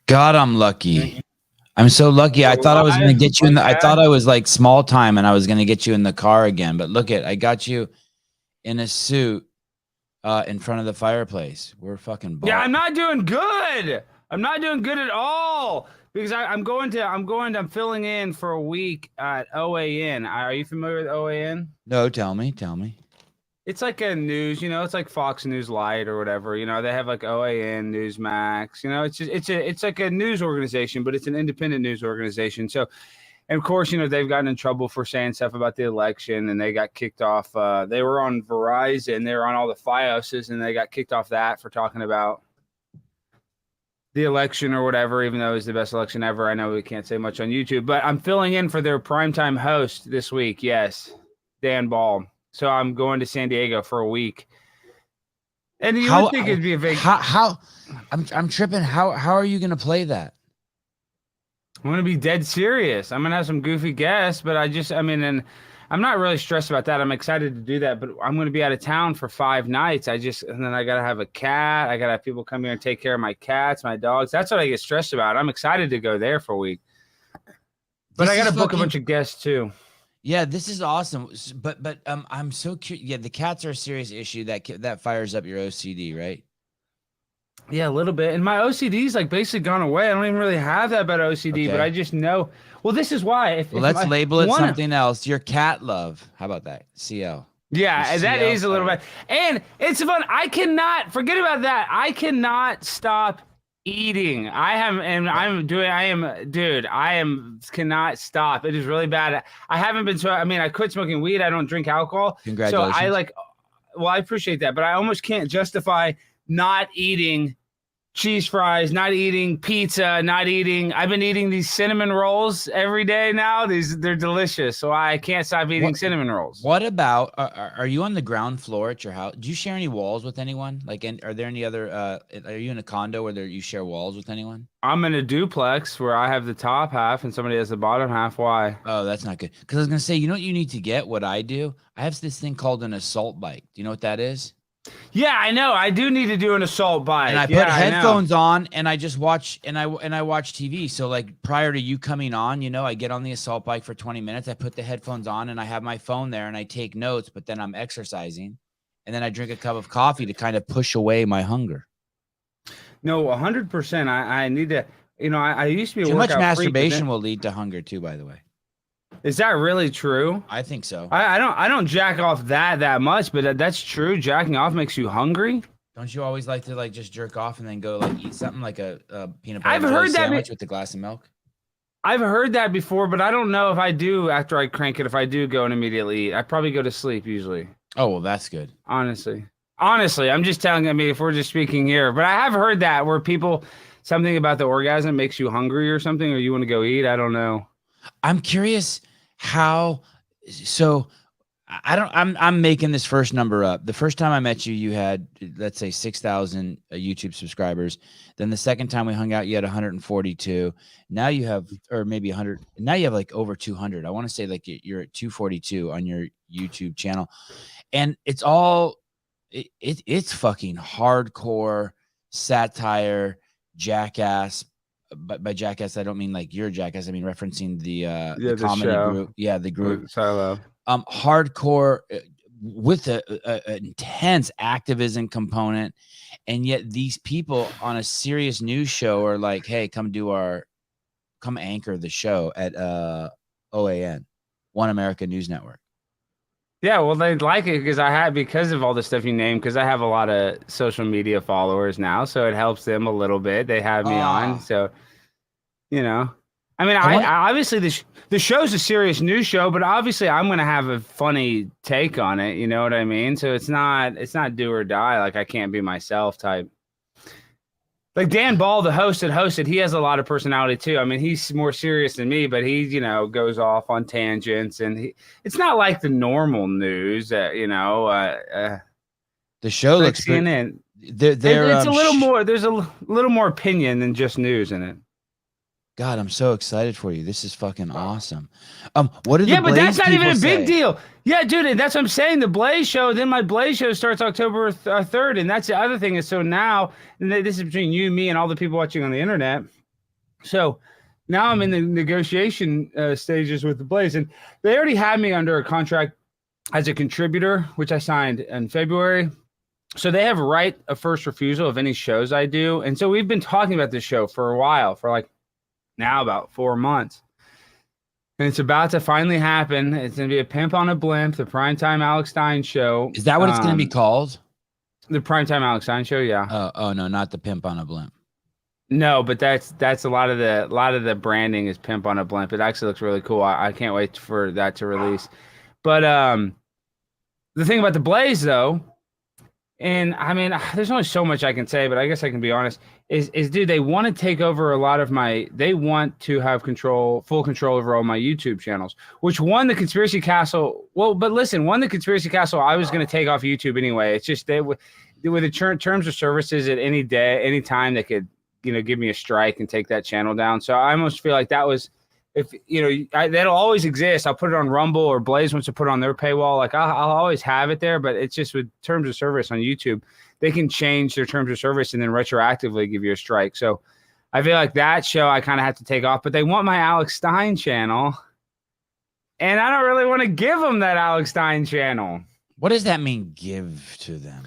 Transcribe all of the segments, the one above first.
God, I'm lucky. I'm so lucky. I thought I was going to get you in I thought I was like small time and I was going to get you in the car again. But look I got you in a suit in front of the fireplace. We're fucking bald. Yeah, I'm not doing good. I'm not doing good at all because I'm filling in for a week at OAN. Are you familiar with OAN? No, tell me. It's like a news, it's like Fox News Light or whatever. They have like OAN, Newsmax. It's like a news organization, but it's an independent news organization. So, and of course, they've gotten in trouble for saying stuff about the election, and they got kicked off. They were on Verizon, they were on all the FiOS's, and they got kicked off that for talking about the election or whatever, even though it was the best election ever. I know we can't say much on YouTube, but I'm filling in for their primetime host this week. Yes, Dan Ball. So I'm going to San Diego for a week. And you would think it'd be a vacation. I'm tripping. How are you going to play that? I'm going to be dead serious. I'm going to have some goofy guests, but and I'm not really stressed about that. I'm excited to do that, but I'm going to be out of town for 5 nights. And then I got to have a cat. I got to have people come here and take care of my cats, my dogs. That's what I get stressed about. I'm excited to go there for a week. But I got to book a bunch of guests too. Yeah, this is awesome. But I'm so curious. Yeah, the cats are a serious issue that fires up your OCD, right? Yeah, a little bit. And my OCD's like basically gone away. I don't even really have that bad OCD, but I just know. Well, this is why. Let's label it something else. Your cat love. How about that? CL. Yeah, that is a little bit. And it's fun. I cannot forget about that. I cannot stop eating. Cannot stop. It is really bad. I haven't been I quit smoking weed. I don't drink alcohol. Congratulations. So I appreciate that, but I almost can't justify not eating cheese fries, not eating pizza, I've been eating these cinnamon rolls every day now. They're delicious. So I can't stop eating cinnamon rolls. What about, are you on the ground floor at your house? Do you share any walls with anyone? Are there any other, are you in a condo where you share walls with anyone? I'm in a duplex where I have the top half and somebody has the bottom half. Why? Oh, that's not good. Because I was going to say, you know what you need to get? What I do? I have this thing called an assault bike. Do you know what that is? Yeah, I know. I do need to do an assault bike. And I put headphones on and I just watch and I watch TV. So like prior to you coming on, I get on the assault bike for 20 minutes. I put the headphones on and I have my phone there and I take notes, but then I'm exercising. And then I drink a cup of coffee to kind of push away my hunger. No, 100%. I need to, I used to be too much masturbation will lead to hunger too, by the way. Is that really true? I think so. I don't jack off that much, but that's true. Jacking off makes you hungry. Don't you always like to just jerk off and then go eat something like a peanut butter sandwich with a glass of milk? I've heard that before, but I don't know if I do after I crank it. If I do go and immediately eat, I probably go to sleep usually. Oh well, that's good. Honestly, I'm just telling. if we're just speaking here, but I have heard that where something about the orgasm makes you hungry or something, or you want to go eat. I don't know. I'm curious how. So I'm making this first number up. The first time I met you, you had, let's say 6,000 YouTube subscribers. Then the second time we hung out, you had 142. Now you have, or maybe 100. Now you have like over 200. I want to say you're at 242 on your YouTube channel. And it's all, it's fucking hardcore satire, jackass. But by jackass, I don't mean you're a jackass. I mean referencing the comedy group. Yeah, the group. Hardcore with an intense activism component, and yet these people on a serious news show are like, "Hey, come anchor the show at OAN, One America News Network." Yeah, well, they like it because of all the stuff you named, because I have a lot of social media followers now, so it helps them a little bit. They have me on, so, obviously the show's a serious news show, but obviously I'm going to have a funny take on it, you know what I mean? So it's not do or die, I can't be myself type. Like Dan Ball, the host that hosted, he has a lot of personality too. I mean, he's more serious than me, but he, goes off on tangents, and it's not like the normal news. The show looks CNN. It's a little more. There's a little more opinion than just news in it. God, I'm so excited for you. This is fucking awesome. What did but that's not even a big deal. Yeah, dude, that's what I'm saying. The Blaze show, then my Blaze show starts October 3rd, and that's the other thing. Is so now, and this is between you, me, and all the people watching on the internet. So now I'm in the negotiation stages with the Blaze, and they already had me under a contract as a contributor, which I signed in February. So they have right of first refusal of any shows I do. And so we've been talking about this show for a while, for like now about 4 months. And it's about to finally happen. It's going to be a Pimp on a Blimp, the Primetime Alex Stein show. Is that what it's going to be called? The Primetime Alex Stein show, yeah. Oh no, not the Pimp on a Blimp. No, but that's a lot of the branding is Pimp on a Blimp. It actually looks really cool. I can't wait for that to release. But the thing about the Blaze, though, and I mean, there's only so much I can say, but I guess I can be honest, is dude, they want to take over a lot of they want to have full control over all my YouTube channels, which won the Conspiracy Castle. Well, but listen, won the Conspiracy Castle, I was going to take off YouTube anyway. It's just with the terms of services at any day, any time they could, give me a strike and take that channel down. So I almost feel like that was, if that'll always exist. I'll put it on Rumble, or Blaze wants to put it on their paywall. Like I'll always have it there, but it's just with terms of service on YouTube, they can change their terms of service and then retroactively give you a strike. So I feel like that show I kind of have to take off, but they want my Alex Stein channel, and I don't really want to give them that Alex Stein channel. What does that mean, give to them?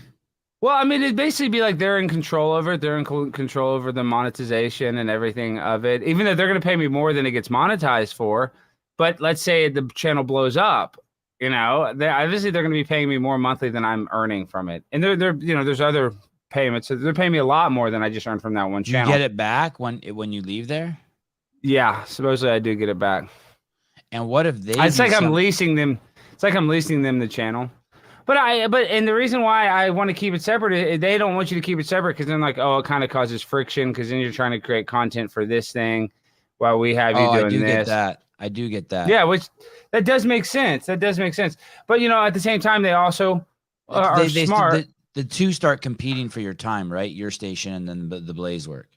Well, I mean, it'd basically be like they're in control over it. They're in control over the monetization and everything of it, even though they're going to pay me more than it gets monetized for. But let's say the channel blows up, obviously they're going to be paying me more monthly than I'm earning from it. And they're there's other payments. So they're paying me a lot more than I just earned from that one channel. You get it back when you leave there? Yeah, supposedly I do get it back. And what if they? It's like I'm leasing them. It's like I'm leasing them the channel. But the reason why I want to keep it separate is they don't want you to keep it separate, because then like, it kind of causes friction, because then you're trying to create content for this thing while we have you doing this. I do get that. Yeah, which that does make sense. But at the same time, they also are smart. The two start competing for your time, right? Your station and then the Blaze work.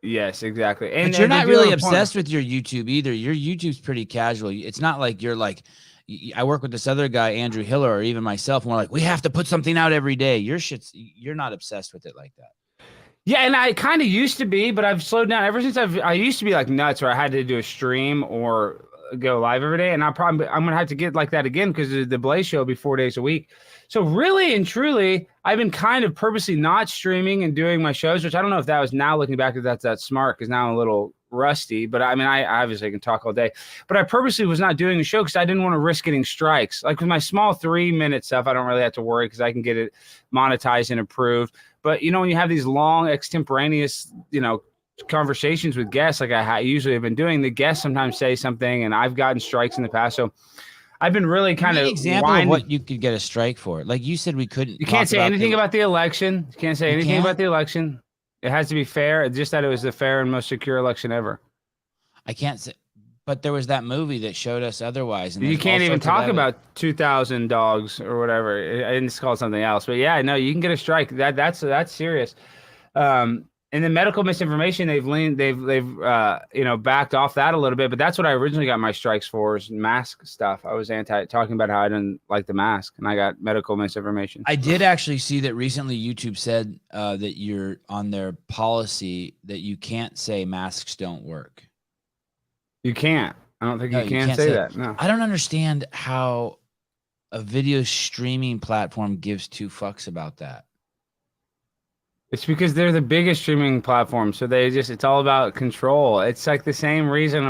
Yes, exactly. But you're not really obsessed with your YouTube either. Your YouTube's pretty casual. It's not like you're like, I work with this other guy, Andrew Hiller, or even myself, and we're like, we have to put something out every day. You're not obsessed with it like that. Yeah, and I kind of used to be, but I've slowed down ever since I used to be like nuts, where I had to do a stream or go live every day, and I'm gonna have to get like that again, because the Blaze show will be 4 days a week. So really and truly, I've been kind of purposely not streaming and doing my shows, which I don't know if that was, now looking back, if that's smart, because now I'm a little rusty. But I mean, I obviously can talk all day, but I purposely was not doing the show because I didn't want to risk getting strikes. Like with my small 3-minute stuff, I don't really have to worry because I can get it monetized and approved. But when you have these long extemporaneous, conversations with guests, like I usually have been doing, the guests sometimes say something, and I've gotten strikes in the past. So I've been really kind of example of what you could get a strike for. Like you said, we couldn't. You can't say anything about the election. You can't say anything about the election. It has to be fair. Just that it was the fair and most secure election ever. I can't say, but there was that movie that showed us otherwise. And you can't even talk about 2,000 dogs or whatever. It's called something else. But yeah, no, you can get a strike. That's serious. And the medical misinformation, they've backed off that a little bit. But that's what I originally got my strikes for, is mask stuff. I was talking about how I didn't like the mask, and I got medical misinformation. I did actually see that recently. YouTube said that you're on their policy that you can't say masks don't work. You can't. I don't think you can say that. No. I don't understand how a video streaming platform gives two fucks about that. It's because they're the biggest streaming platform, so it's all about control. It's like the same reason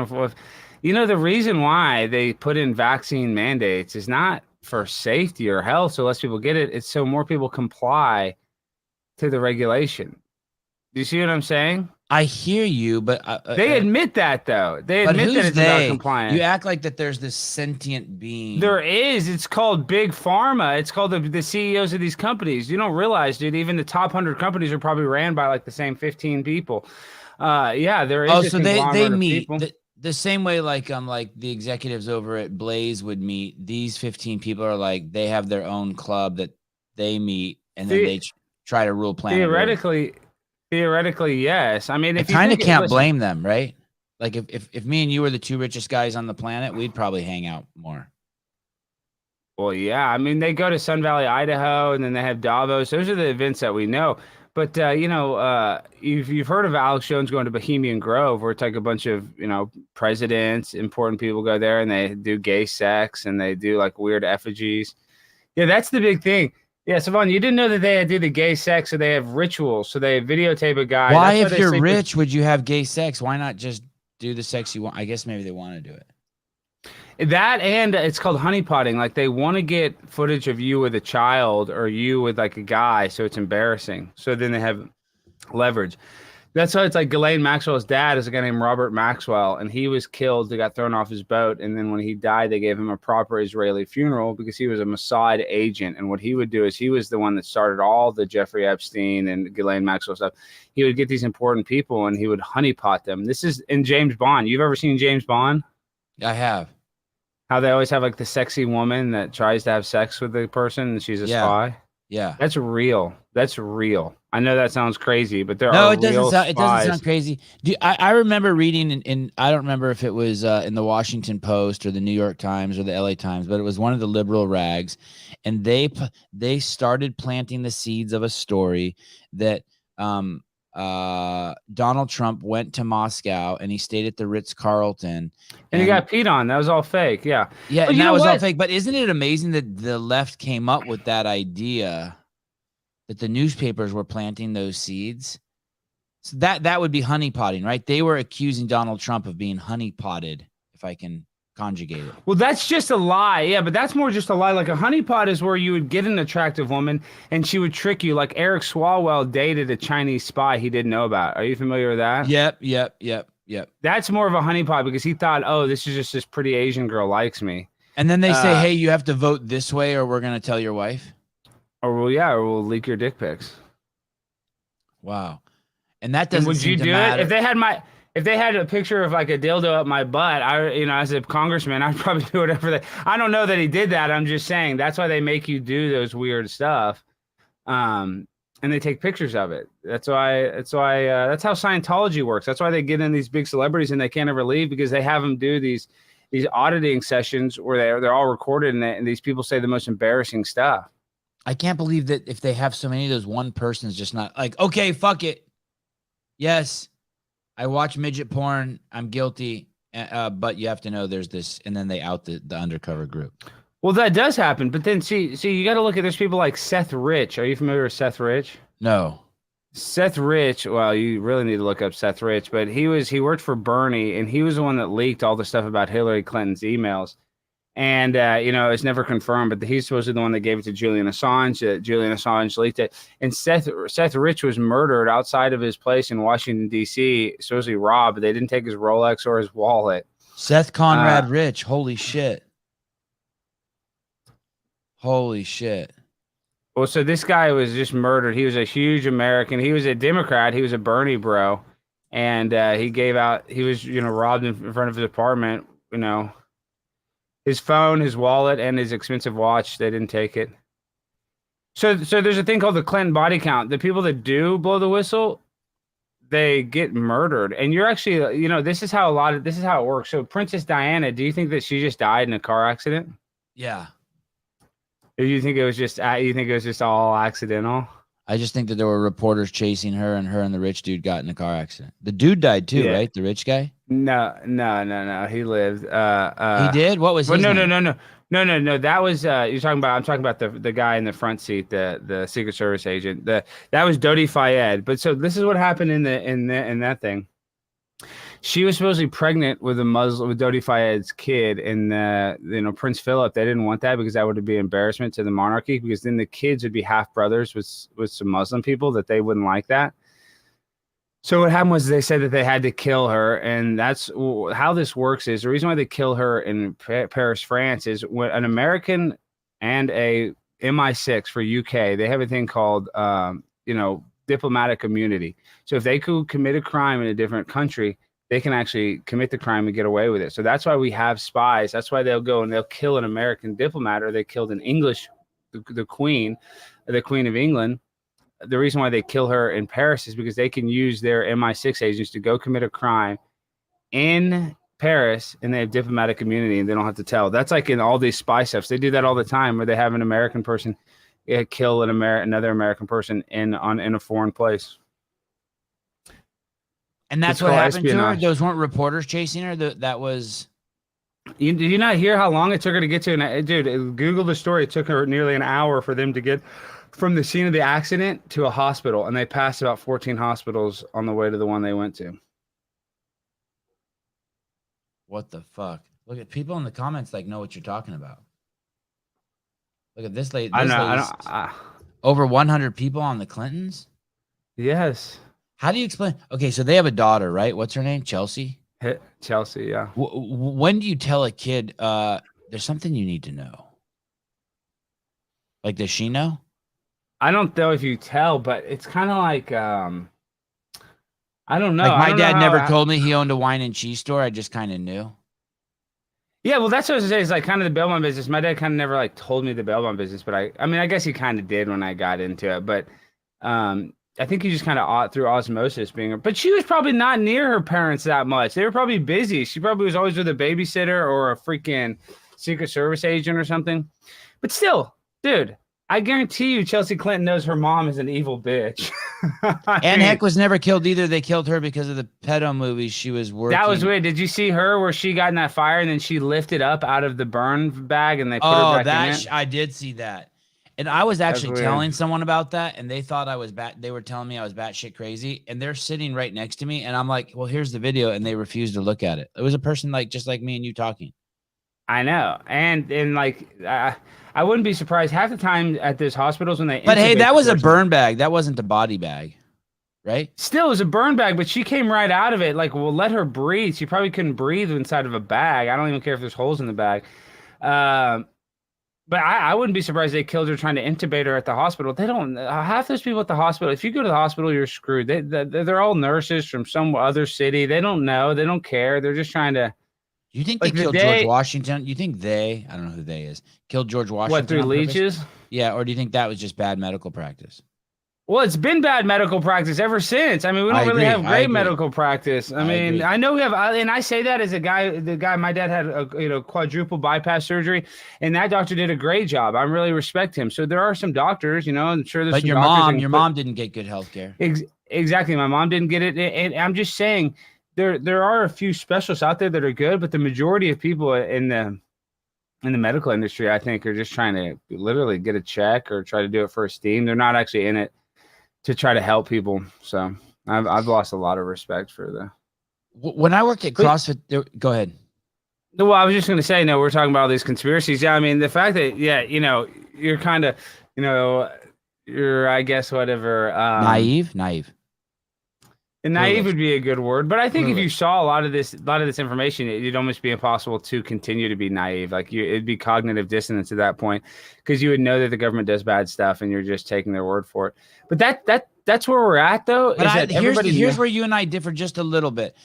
the reason why they put in vaccine mandates is not for safety or health, so less people get it. It's so more people comply to the regulation. Do you see what I'm saying? I hear you, but they admit that, though. They admit that it's about compliance. You act like that there's this sentient being. There is. It's called Big Pharma. It's called the CEOs of these companies. You don't realize, dude, even the top 100 companies are probably ran by like the same 15 people. Yeah, there is. Oh, so they meet the same way like the executives over at Blaze would meet. These 15 people are like, they have their own club that they meet, and then they try to rule planet. Theoretically, yes. I mean, I kind of can't blame them, right? Like if me and you were the two richest guys on the planet, we'd probably hang out more. Well, yeah. I mean, they go to Sun Valley, Idaho, and then they have Davos. Those are the events that we know. But you've heard of Alex Jones going to Bohemian Grove, where it's like a bunch of presidents, important people go there, and they do gay sex and they do like weird effigies. Yeah, that's the big thing. Yeah, Sevan, you didn't know that they do the gay sex, so they have rituals. So they videotape a guy. Why, if you're rich, would you have gay sex? Why not just do the sex you want? I guess maybe they want to do it. That, and it's called honeypotting. Like they want to get footage of you with a child or you with like a guy, so it's embarrassing. So then they have leverage. That's why it's like Ghislaine Maxwell's dad is a guy named Robert Maxwell, and he was killed. They got thrown off his boat, and then when he died, they gave him a proper Israeli funeral because he was a Mossad agent. And what he would do is he was the one that started all the Jeffrey Epstein and Ghislaine Maxwell stuff. He would get these important people, and he would honeypot them. This is in James Bond. You've ever seen James Bond? I have. How they always have like the sexy woman that tries to have sex with the person, and she's a spy. Yeah, that's real. That's real. I know that sounds crazy, but it doesn't sound crazy. I remember reading in I don't remember if it was in the Washington Post or the New York Times or the LA Times, but it was one of the liberal rags, and they started planting the seeds of a story that Donald Trump went to Moscow and he stayed at the Ritz-Carlton. And he got peed on. That was all fake. Yeah. Yeah, and that was all fake. But isn't it amazing that the left came up with that idea that the newspapers were planting those seeds? So that would be honeypotting, right? They were accusing Donald Trump of being honeypotted, if I can conjugate it. Well, that's just a lie. Yeah, but that's more just a lie. Like a honeypot is where you would get an attractive woman and she would trick you. Like Eric Swalwell dated a Chinese spy he didn't know about. Are you familiar with that? Yep. That's more of a honeypot because he thought, oh, this is just this pretty Asian girl likes me. And then they say, hey, you have to vote this way or we're going to tell your wife. Or we'll leak your dick pics. Wow. And that doesn't would seem you to do matter. it? If they had a picture of like a dildo up my butt, as a congressman, I'd probably do whatever I don't know that he did that. I'm just saying that's why they make you do those weird stuff. And they take pictures of it. That's how Scientology works. That's why they get in these big celebrities and they can't ever leave because they have them do these auditing sessions where they're all recorded and these people say the most embarrassing stuff. I can't believe that if they have so many of those, one person's just not like, okay, fuck it. Yes, I watch midget porn. I'm guilty. But you have to know there's this, and then they out the undercover group. Well, that does happen. But then see, you got to look at, there's people like Seth Rich. Are you familiar with Seth Rich? No. Seth Rich, well, you really need to look up Seth Rich, but he worked for Bernie, and he was the one that leaked all the stuff about Hillary Clinton's emails. And, it's never confirmed, but he's supposedly the one that gave it to Julian Assange. Julian Assange leaked it. And Seth Rich was murdered outside of his place in Washington, D.C., supposedly robbed. But they didn't take his Rolex or his wallet. Seth Conrad Rich. Holy shit. Holy shit. Well, so this guy was just murdered. He was a huge American. He was a Democrat. He was a Bernie bro. And he was, robbed in front of his apartment, his phone, his wallet, and his expensive watch. They didn't take it. So there's a thing called the Clinton body count. The people that do blow the whistle, they get murdered. And you're actually, this is how it works. So Princess Diana, do you think that she just died in a car accident? Yeah. Or you think it was just all accidental? I just think that there were reporters chasing her and the rich dude got in a car accident. The dude died too, right? The rich guy? No. He lived. He did? What was his name? No. That was I'm talking about the guy in the front seat, the Secret Service agent. That was Dodi Fayed. But so this is what happened in that thing. She was supposedly pregnant with Dodi Fayed's kid, and Prince Philip. They didn't want that because that would be embarrassment to the monarchy. Because then the kids would be half brothers with some Muslim people that they wouldn't like that. So what happened was they said that they had to kill her, and that's how this works. Is the reason why they kill her in Paris, France, is when an American and a MI6 for UK, they have a thing called diplomatic immunity. So if they could commit a crime in a different country, they can actually commit the crime and get away with it. So that's why we have spies. That's why they'll go and they'll kill an American diplomat, or they killed an English, the Queen of England. The reason why they kill her in Paris is because they can use their MI6 agents to go commit a crime in Paris, and they have diplomatic immunity and they don't have to tell. That's like in all these spy stuffs. They do that all the time where they have an American person kill another American person in a foreign place. And that's what happened to her? Those weren't reporters chasing her? That was... Did you not hear how long it took her to get to? Dude, Google the story. It took her nearly an hour for them to get from the scene of the accident to a hospital, and they passed about 14 hospitals on the way to the one they went to. What the fuck? Look at people in the comments like know what you're talking about. Look at this lady. Over 100 people on the Clintons? Yes. How do you explain? Okay, so they have a daughter, right? What's her name? Chelsea? Chelsea, yeah. When do you tell a kid, there's something you need to know? Like, does she know? I don't know if you tell, but it's kind of like, I don't know. Like my dad never told me he owned a wine and cheese store. I just kind of knew. Yeah, well, that's what I was saying. It's like kind of the bail bond business. My dad kind of never like told me the bail bond business, but I mean, I guess he kind of did when I got into it. But I think he just kind of through osmosis but she was probably not near her parents that much. They were probably busy. She probably was always with a babysitter or a freaking Secret Service agent or something. But still, dude, I guarantee you Chelsea Clinton knows her mom is an evil bitch. And Heck was never killed either. They killed her because of the pedo movies she was working. That was weird. Did you see her where she got in that fire and then she lifted up out of the burn bag and they put her back in it? I did see that. And I was actually telling someone about that, and they thought I was they were telling me I was batshit crazy, and they're sitting right next to me, and I'm like, well, here's the video, and they refused to look at it. It was a person just like me and you talking. I know. And like, I wouldn't be surprised half the time at these hospitals when they... But hey, that was a burn bag. That wasn't a body bag, right? Still, it was a burn bag, but she came right out of it. Like, well, let her breathe. She probably couldn't breathe inside of a bag. I don't even care if there's holes in the bag. But I wouldn't be surprised they killed her trying to intubate her at the hospital. They don't... half those people at the hospital, if you go to the hospital, you're screwed. They're all nurses from some other city. They don't know. They don't care. They're just trying to... You think they killed George Washington? You think I don't know who they is, killed George Washington? What, through leeches? Yeah, or do you think that was just bad medical practice? Well, it's been bad medical practice ever since. I mean, we don't really have great medical practice. I mean, I know we have, and I say that as the guy, my dad had a quadruple bypass surgery, and that doctor did a great job. I really respect him. So there are some doctors, I'm sure there's. But your mom didn't get good health care. Exactly, my mom didn't get it, and I'm just saying there are a few specialists out there that are good, but the majority of people in the medical industry, I think, are just trying to literally get a check or try to do it for esteem. They're not actually in it to try to help people. So I've lost a lot of respect for the... When I worked at CrossFit, go ahead. Well, I was just going to say, we're talking about all these conspiracies. Yeah, I mean, the fact that, you're kind of, you're, I guess, whatever. Naive. And naive would be a good word, but I think if you saw a lot of this information, it'd almost be impossible to continue to be naive. Like it'd be cognitive dissonance at that point, because you would know that the government does bad stuff, and you're just taking their word for it. But that's where we're at, though. But here's where you and I differ just a little bit.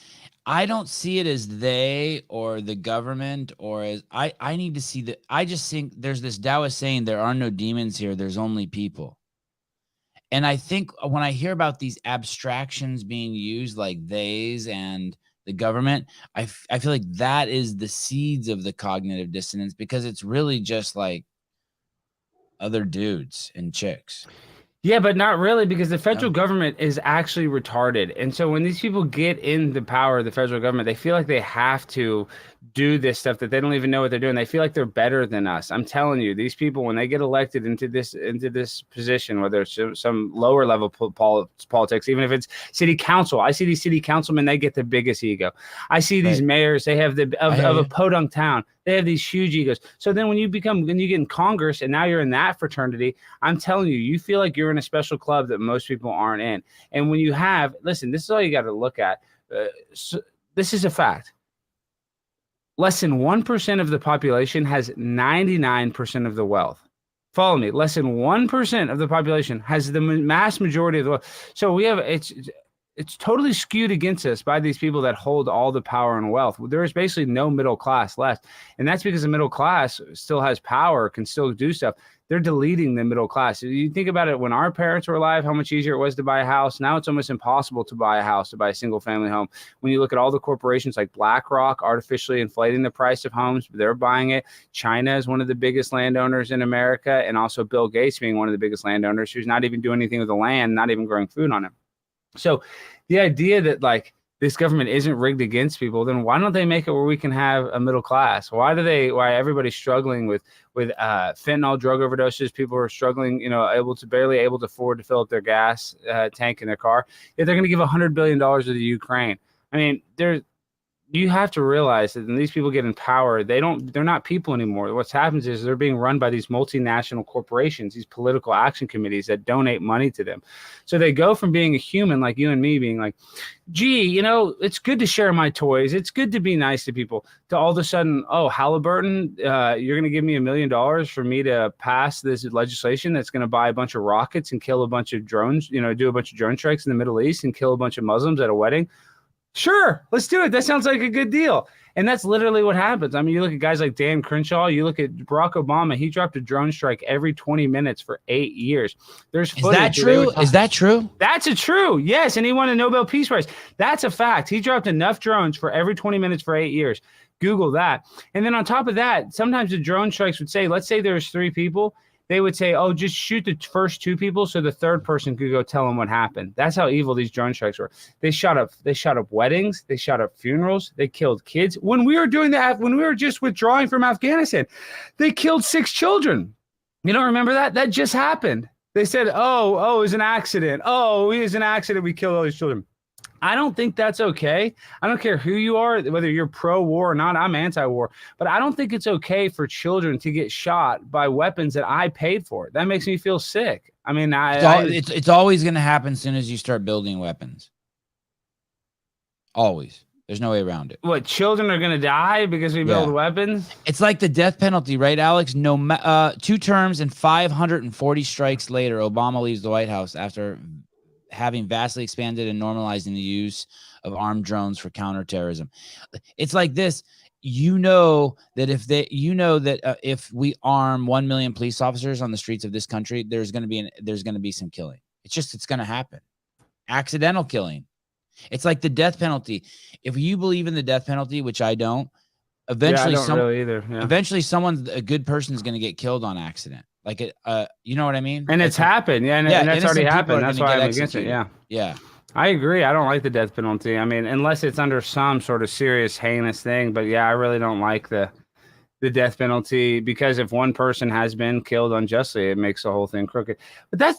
I don't see it as they or the government, or as I need to see that. I just think there's this Taoist saying, there are no demons here. There's only people. And I think when I hear about these abstractions being used like theys and the government, I feel like that is the seeds of the cognitive dissonance, because it's really just like other dudes and chicks. Yeah, but not really, because the federal government is actually retarded. And so when these people get in the power of the federal government, they feel like they have to do this stuff that they don't even know what they're doing. They feel like they're better than us. I'm telling you, these people, when they get elected into this position, whether it's some lower level politics, even if it's city council, I see these city councilmen, they get the biggest ego. I see these mayors, they have of a podunk town, they have these huge egos. So then when you get in Congress and now you're in that fraternity, I'm telling you, you feel like you're in a special club that most people aren't in. And when you have, listen, this is all you got to look at. This is a fact. Less than 1% of the population has 99% of the wealth. Follow me. Less than 1% of the population has the mass majority of the wealth. So we have it's totally skewed against us by these people that hold all the power and wealth. There is basically no middle class left. And that's because the middle class still has power, can still do stuff. They're deleting the middle class. You think about it, when our parents were alive, how much easier it was to buy a house. Now it's almost impossible to buy a house, to buy a single family home. When you look at all the corporations like BlackRock artificially inflating the price of homes, they're buying it. China is one of the biggest landowners in America, and also Bill Gates being one of the biggest landowners, who's not even doing anything with the land, not even growing food on it. So the idea that like this government isn't rigged against people, then why don't they make it where we can have a middle class? Why everybody's struggling with fentanyl drug overdoses? People are struggling, barely able to afford to fill up their gas tank in their car. If they're going to give $100 billion to the Ukraine, I mean, you have to realize that when these people get in power, they're not people anymore. What happens is they're being run by these multinational corporations, these political action committees that donate money to them. So they go from being a human like you and me, being like, gee, it's good to share my toys, it's good to be nice to people, to all of a sudden, oh, Halliburton, you're going to give me $1 million for me to pass this legislation that's going to buy a bunch of rockets and kill a bunch of drones, do a bunch of drone strikes in the Middle East and kill a bunch of Muslims at a wedding. Sure, let's do it. That sounds like a good deal. And that's literally what happens. I mean, you look at guys like Dan Crenshaw, you look at Barack Obama, he dropped a drone strike every 20 minutes for 8 years. There's footage. Is that true? Is that true? That's true. Yes. And he won a Nobel Peace Prize. That's a fact. He dropped enough drones for every 20 minutes for 8 years. Google that. And then on top of that, sometimes the drone strikes would say, let's say there's 3 people. They would say, oh, just shoot the first 2 people so the third person could go tell them what happened. That's how evil these drone strikes were. They shot up weddings. They shot up funerals. They killed kids. When we were doing that, when we were just withdrawing from Afghanistan, they killed 6 children. You don't remember that? That just happened. They said, oh, it was an accident. Oh, it was an accident. We killed all these children. I don't think that's okay. I don't care who you are, whether you're pro-war or not. I'm anti-war. But I don't think it's okay for children to get shot by weapons that I paid for. That makes me feel sick. I mean, it's always going to happen as soon as you start building weapons. Always. There's no way around it. What, children are going to die because we build weapons? It's like the death penalty, right, Alex? 2 terms and 540 strikes later, Obama leaves the White House after having vastly expanded and normalizing the use of armed drones for counterterrorism. It's like this. That if we arm 1 million police officers on the streets of this country, there's going to be some killing. It's going to happen. Accidental killing. It's like the death penalty. If you believe in the death penalty, which I don't, eventually eventually a good person is going to get killed on accident. Like it, you know what I mean? And it's happened. Yeah. And that's already happened. That's why I'm against it. Yeah. Yeah. I agree. I don't like the death penalty. I mean, unless it's under some sort of serious, heinous thing. But yeah, I really don't like the death penalty, because if one person has been killed unjustly, it makes the whole thing crooked. But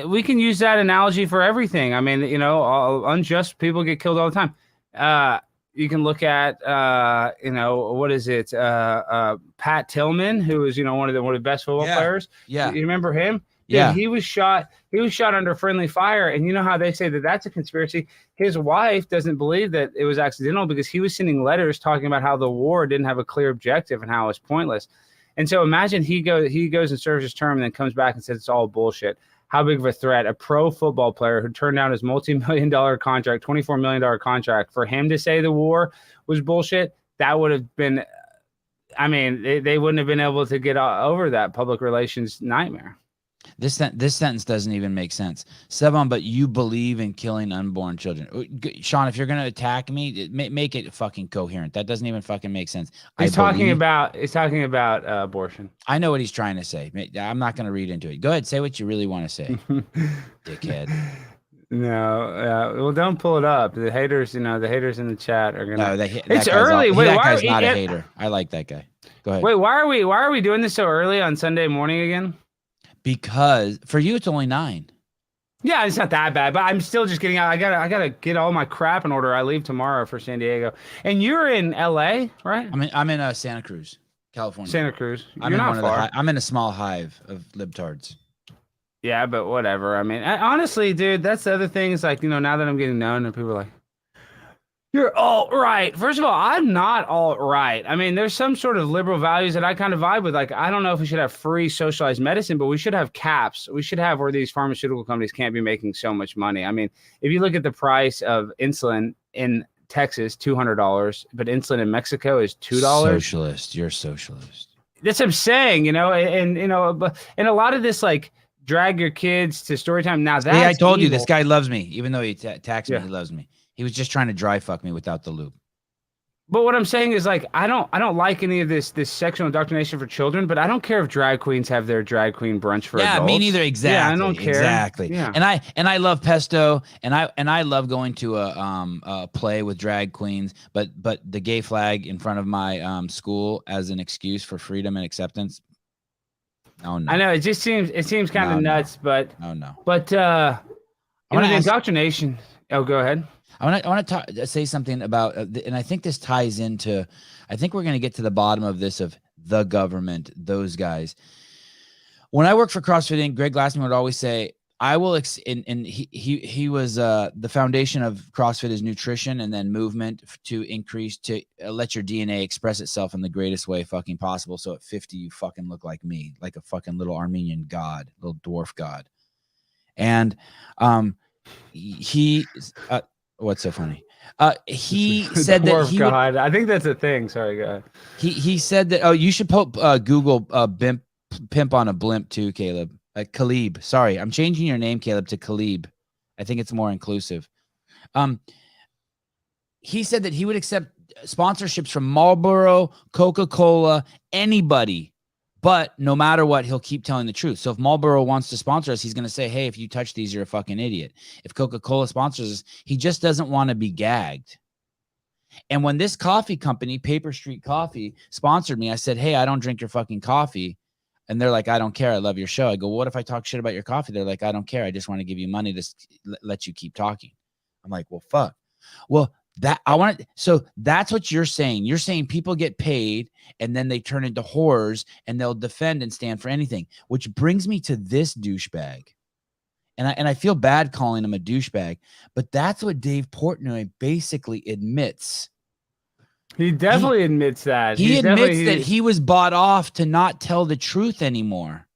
we can use that analogy for everything. I mean, unjust people get killed all the time. You can look at, what is it? Pat Tillman, who is, one of the best football players. Yeah. You remember him? Yeah. He was shot under friendly fire. And you know how they say that that's a conspiracy? His wife doesn't believe that it was accidental, because he was sending letters talking about how the war didn't have a clear objective and how it was pointless. And so imagine he goes and serves his term and then comes back and says it's all bullshit. How big of a threat, a pro football player who turned down his multi-million-dollar contract, $24 million contract, for him to say the war was bullshit, that would have been, I mean, they wouldn't have been able to get over that public relations nightmare. This sentence doesn't even make sense. Sevan, but you believe in killing unborn children. Sean, if you're going to attack me, make it fucking coherent. That doesn't even fucking make sense. He's talking about abortion. I know what he's trying to say. I'm not going to read into it. Go ahead. Say what you really want to say, dickhead. No, well, don't pull it up. The haters, the haters in the chat are gonna. No, it's early. Wait, that guy's not a hater. I like that guy. Go ahead. Wait, why are we doing this so early on Sunday morning again? Because for you, it's only 9. Yeah, it's not that bad, but I'm still just getting out. I gotta get all my crap in order. I leave tomorrow for San Diego, and you're in LA, right? I'm in Santa Cruz, California. Santa Cruz. You're not far. I'm in a small hive of libtards. Yeah, but whatever. I mean, honestly, dude, that's the other thing. Is like, now that I'm getting known, and people are like, You're all right. First of all, I'm not all right. I mean, there's some sort of liberal values that I kind of vibe with. Like, I don't know if we should have free socialized medicine, but we should have caps. We should have where these pharmaceutical companies can't be making so much money. I mean, if you look at the price of insulin in Texas, $200, but insulin in Mexico is $2. Socialist. You're a socialist. That's what I'm saying, and and a lot of this, like, drag your kids to story time. Now that's I told evil. you this guy loves me, even though he attacks me. Yeah. He loves me. He was just trying to dry fuck me without the loop. But what I'm saying is, like, I don't like any of this sexual indoctrination for children, but I don't care if drag queens have their drag queen brunch for adults. Yeah, me neither. Exactly. Yeah, I don't care. Exactly. Yeah. And I love pesto, and I love going to a play with drag queens, but the gay flag in front of my school as an excuse for freedom and acceptance. Oh no. I know it seems kind of nuts, but no. But the indoctrination. Oh, go ahead. I want to say something about, and I think this ties into, I think we're going to get to the bottom of this, of the government, those guys. When I worked for CrossFit Inc., Greg Glassman would always say, I will, and he was, the foundation of CrossFit is nutrition and then movement to increase, to let your DNA express itself in the greatest way fucking possible. So at 50, you fucking look like me, like a fucking little Armenian god, little dwarf god. And what's so funny? He said that he would, I think that's a thing. Sorry, go ahead. He said that, you should Google pimp on a blimp too, Caleb. Caleb. Sorry, I'm changing your name, Caleb, to Caleb. I think it's more inclusive. He said that he would accept sponsorships from Marlboro, Coca-Cola, anybody, but no matter what, he'll keep telling the truth. So if Marlboro wants to sponsor us, he's going to say, hey, if you touch these, you're a fucking idiot. If Coca-Cola sponsors us, he just doesn't want to be gagged. And when this coffee company, Paper Street Coffee, sponsored me, I said, hey, I don't drink your fucking coffee. And they're like, I don't care. I love your show. I go, what if I talk shit about your coffee? They're like, I don't care. I just want to give you money to let you keep talking. I'm like, well, fuck. Well, so that's what you're saying. You're saying people get paid and then they turn into whores and they'll defend and stand for anything, which brings me to this douchebag. And I feel bad calling him a douchebag, but that's what Dave Portnoy basically admits. He definitely admits that. He admits that he was bought off to not tell the truth anymore.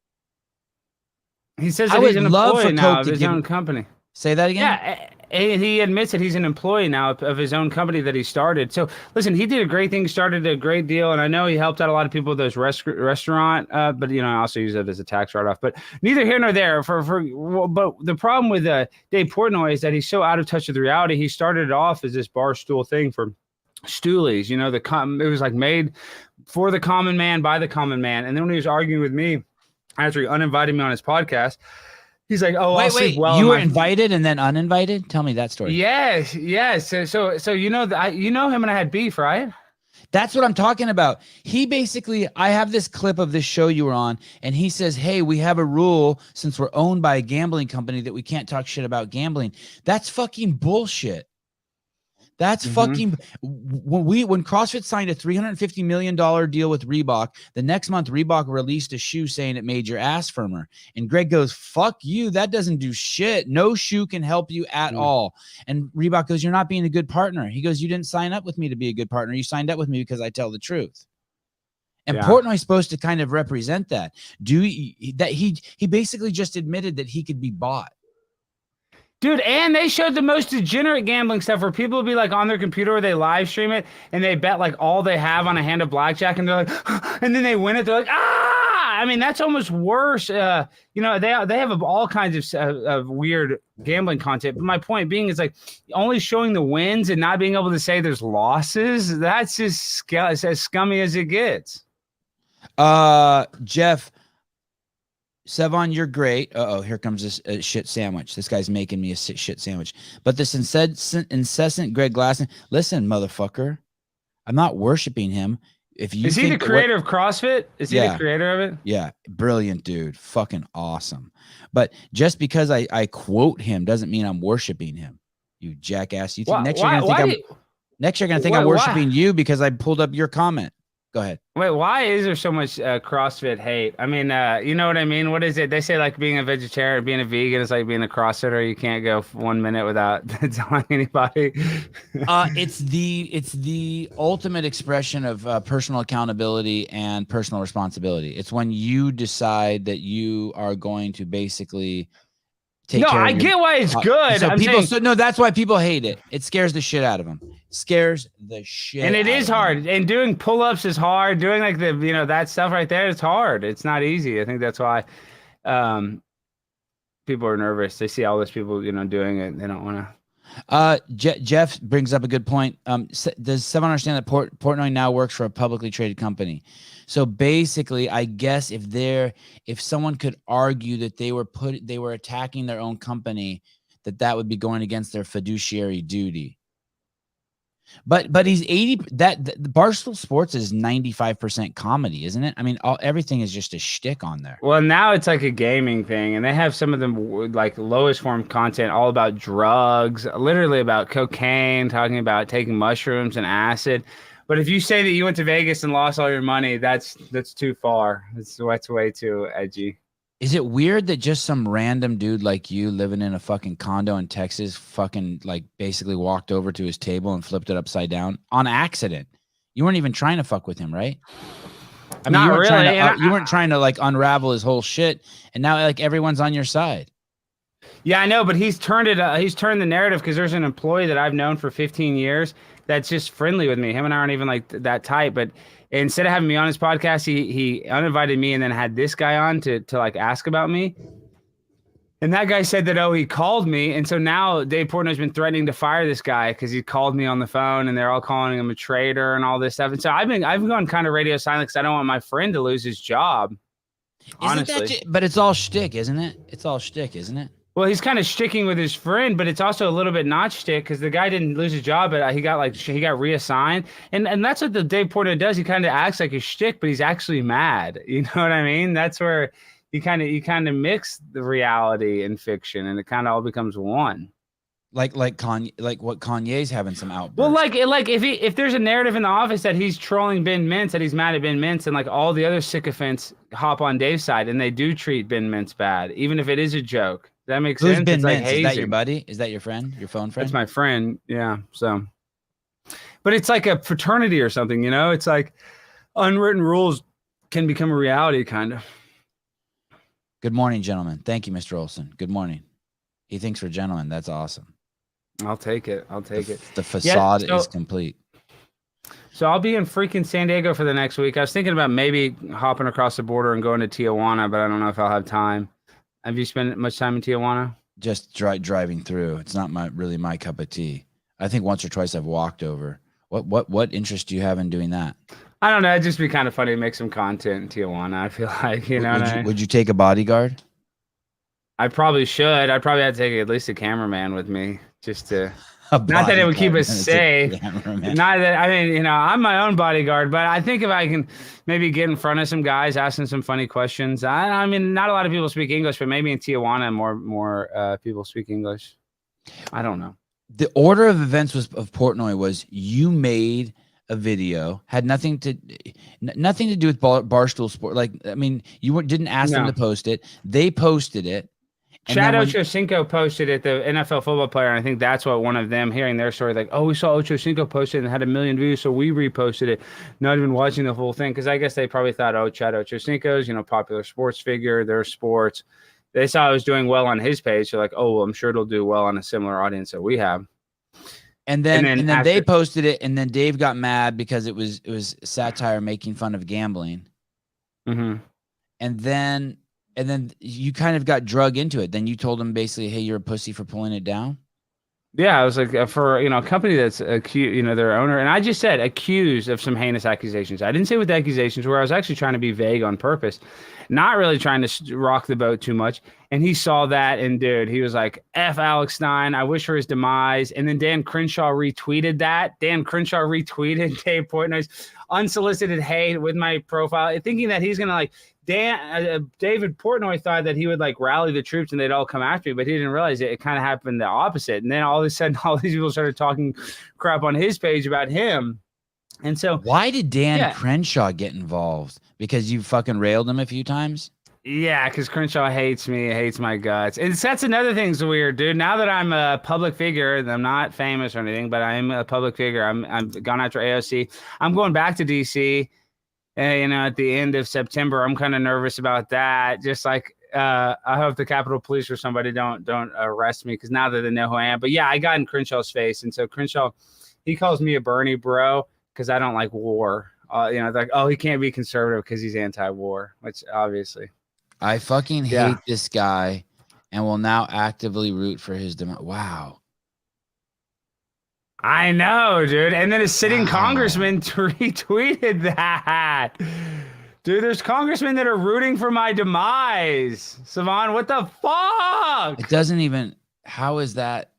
He says that he's an employee now of his own company. Say that again? Yeah, he admits that he's an employee now of his own company that he started. So, listen, he did a great thing, started a great deal, and I know he helped out a lot of people with those restaurant, but, I also use it as a tax write-off. But neither here nor there. But the problem with Dave Portnoy is that he's so out of touch with reality. He started it off as this Barstool thing for Stoolies, it was like made for the common man by the common man. And then when he was arguing with me after he uninvited me on his podcast, he's like, "Oh, I'll sleep well." You were invited and then uninvited? Tell me that story. Yes. So him and I had beef, right? That's what I'm talking about. He basically, I have this clip of this show you were on, and he says, hey, we have a rule since we're owned by a gambling company that we can't talk shit about gambling. That's fucking bullshit. That's fucking, when CrossFit signed a $350 million deal with Reebok, the next month Reebok released a shoe saying it made your ass firmer. And Greg goes, fuck you. That doesn't do shit. No shoe can help you at all. And Reebok goes, you're not being a good partner. He goes, you didn't sign up with me to be a good partner. You signed up with me because I tell the truth. And Portnoy's supposed to kind of represent that. He basically just admitted that he could be bought. Dude, and they showed the most degenerate gambling stuff where people would be like on their computer or they live stream it and they bet like all they have on a hand of blackjack and they're like, and then they win it. They're like, ah! I mean, that's almost worse. They have all kinds of weird gambling content. But my point being is like only showing the wins and not being able to say there's losses. That's just as scummy as it gets. Jeff, Sevan, you're great. Here comes this shit sandwich. This guy's making me a shit sandwich. But this incessant Greg Glassman, listen, motherfucker, I'm not worshiping him. Is he the creator of CrossFit? Is he the creator of it? Yeah, brilliant dude, fucking awesome. But just because I quote him doesn't mean I'm worshiping him. You jackass. You think next year you're gonna think I'm worshiping you because I pulled up your comment. Go ahead. Wait, why is there so much CrossFit hate? I mean, you know what I mean? What is it? They say like being a vegetarian, being a vegan is like being a CrossFitter. You can't go 1 minute without telling anybody. It's the ultimate expression of personal accountability and personal responsibility. It's when you decide that you are going to basically take care of I get why it's good. So that's why people hate it. It scares the shit out of them. Scares the shit. And it is hard. Them. And doing pull-ups is hard. Doing like that stuff right there, it's hard. It's not easy. I think that's why people are nervous. They see all those people, doing it. They don't want to. Jeff brings up a good point. Does someone understand that Portnoy now works for a publicly traded company? So basically, I guess if someone could argue that they were attacking their own company, that would be going against their fiduciary duty. But he's 80. That Barstool Sports is 95% comedy, isn't it? I mean, everything is just a shtick on there. Well, now it's like a gaming thing, and they have some of them like lowest form content, all about drugs, literally about cocaine, talking about taking mushrooms and acid. But if you say that you went to Vegas and lost all your money, that's too far. That's way too edgy. Is it weird that just some random dude like you living in a fucking condo in Texas fucking like basically walked over to his table and flipped it upside down on accident? You weren't even trying to fuck with him, right? I mean, Not really. You weren't trying to like unravel his whole shit, and now like everyone's on your side. Yeah, I know, but he's turned the narrative because there's an employee that I've known for 15 years that's just friendly with me. Him and I aren't even like that tight, but instead of having me on his podcast, he uninvited me and then had this guy on to like ask about me. And that guy said that, he called me. And so now Dave Portnoy's been threatening to fire this guy because he called me on the phone and they're all calling him a traitor and all this stuff. And so I've gone kind of radio silent because I don't want my friend to lose his job. Honestly. But it's all shtick, isn't it? It's all shtick, isn't it? Well, he's kind of sticking with his friend, but it's also a little bit not shtick because the guy didn't lose his job, but he got reassigned, and that's what the Dave Portnoy does. He kind of acts like a shtick, but he's actually mad. You know what I mean? That's where you kind of mix the reality and fiction, and it kind of all becomes one. Like what Kanye's having some outbursts. Well, like if there's a narrative in the office that he's trolling Ben Mintz, that he's mad at Ben Mintz, and like all the other sycophants hop on Dave's side, and they do treat Ben Mintz bad, even if it is a joke. That makes sense. Who's Ben Mintz? Is that your buddy? Is that your friend? Your phone friend? That's my friend. Yeah. So, but it's like a fraternity or something, It's like unwritten rules can become a reality, kind of. Good morning, gentlemen. Thank you, Mr. Olson. Good morning. He thinks we're gentlemen. That's awesome. I'll take it. The facade is complete. So I'll be in freaking San Diego for the next week. I was thinking about maybe hopping across the border and going to Tijuana, but I don't know if I'll have time. Have you spent much time in Tijuana? Just driving through. It's not really my cup of tea. I think once or twice I've walked over. What interest do you have in doing that? I don't know. It'd just be kind of funny to make some content in Tijuana. I feel like, Would you take a bodyguard? I probably should. I'd probably have to take at least a cameraman with me just to. Not that it would keep us safe. Not that, I'm my own bodyguard, but I think if I can maybe get in front of some guys asking some funny questions. I mean, not a lot of people speak English, but maybe in Tijuana more people speak English. I don't know. The order of events of Portnoy was you made a video, had nothing to do with Barstool Sport. Like, I mean, you didn't ask them to post it. They posted it. Chad Ochocinco posted it, the NFL football player, and I think that's what one of them hearing their story, like, we saw Ochocinco posted and had 1 million views, so we reposted it, not even watching the whole thing, because I guess they probably thought, Chad Ochocinco's, popular sports figure, their sports. They saw it was doing well on his page, so like, well, I'm sure it'll do well on a similar audience that we have. And then they posted it, and then Dave got mad because it was satire making fun of gambling. Mm-hmm. And then you kind of got drug into it. Then you told him basically, hey, you're a pussy for pulling it down. Yeah, I was like, for a company that's accused, their owner, and I just said accused of some heinous accusations. I didn't say what the accusations were. I was actually trying to be vague on purpose, not really trying to rock the boat too much. And he saw that, and dude, he was like, F Alex Stein, I wish for his demise. And then Dan Crenshaw retweeted that. Dan Crenshaw retweeted Dave Portnoy's unsolicited hate with my profile, thinking that he's gonna David Portnoy thought that he would like rally the troops and they'd all come after me, but he didn't realize it kind of happened the opposite. And then all of a sudden, all these people started talking crap on his page about him. And so, why did Dan yeah. Crenshaw get involved? Because you fucking railed him a few times? Yeah, because Crenshaw hates me, hates my guts. And that's another thing's weird, dude. Now that I'm a public figure, and I'm not famous or anything, but I'm a public figure. I'm gone after AOC. I'm going back to DC, at the end of September. I'm kind of nervous about that. Just like I hope the Capitol Police or somebody don't arrest me, because now that they know who I am. But yeah, I got in Crenshaw's face, and so Crenshaw, he calls me a Bernie bro because I don't like war. Like, oh, he can't be conservative because he's anti-war, which obviously. I fucking hate this guy and will now actively root for his demise. Wow. I know, dude. And then a sitting congressman retweeted that. Dude, there's congressmen that are rooting for my demise. Sevan, what the fuck? It doesn't even, how is that?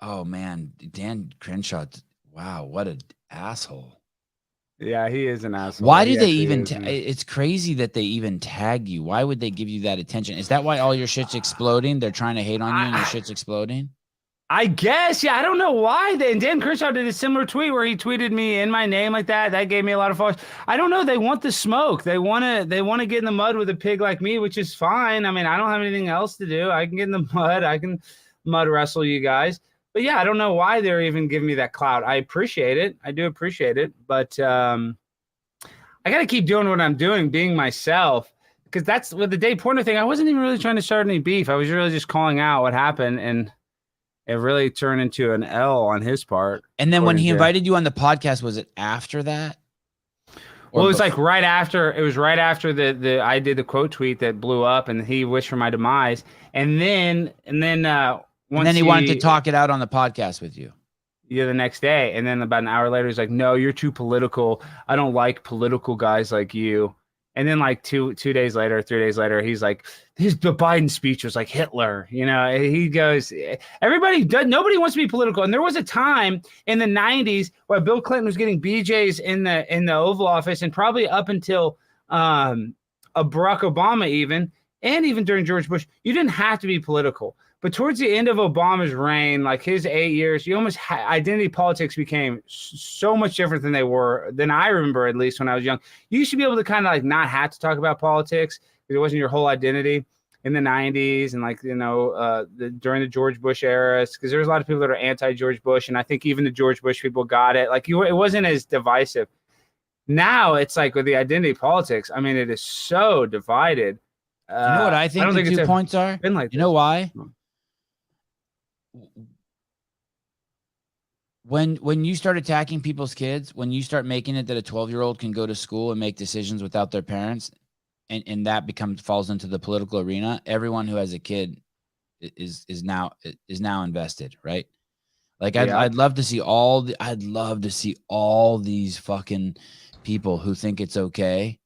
Oh, man. Dan Crenshaw. Wow, what an asshole. Yeah, he is an asshole. Why do they even? It's crazy that they even tag you. Why would they give you that attention? Is that why all your shit's exploding? They're trying to hate on you and your shit's exploding? I guess. Yeah, I don't know why. And Dan Crenshaw did a similar tweet where he tweeted me in my name like that. That gave me a lot of followers. I don't know. They want the smoke. They want to get in the mud with a pig like me, which is fine. I mean, I don't have anything else to do. I can get in the mud. I can mud wrestle you guys. But yeah, I don't know why they're even giving me that clout. I appreciate it. I do appreciate it. But I got to keep doing what I'm doing, being myself. Because that's with the Dave Portnoy thing. I wasn't even really trying to start any beef. I was really just calling out what happened. And it really turned into an L on his part. And then when he invited you on the podcast, was it after that? Well, it was like right after. It was right after the I did the quote tweet that blew up, and he wished for my demise. And then he wanted to talk it out on the podcast with you. Yeah, the next day. And then about an hour later, he's like, no, you're too political. I don't like political guys like you. And then like 3 days later, he's like, the Biden speech was like Hitler. He goes, nobody wants to be political. And there was a time in the 90s where Bill Clinton was getting BJs in the Oval Office, and probably up until Barack Obama and even during George Bush, you didn't have to be political. But towards the end of Obama's reign, like his 8 years, you almost identity politics became so much different than I remember, at least when I was young. You used to be able to kind of like not have to talk about politics because it wasn't your whole identity in the 90s and during the George Bush era, because there's a lot of people that are anti-George Bush, and I think even the George Bush people got it. Like it wasn't as divisive. Now it's like with the identity politics, I mean, it is so divided. You know what I think the 2 points are? You know why? When you start attacking people's kids, when you start making it that a 12-year-old can go to school and make decisions without their parents, and that falls into the political arena, everyone who has a kid is now invested, right? Like I'd love to see all these fucking people who think it's okay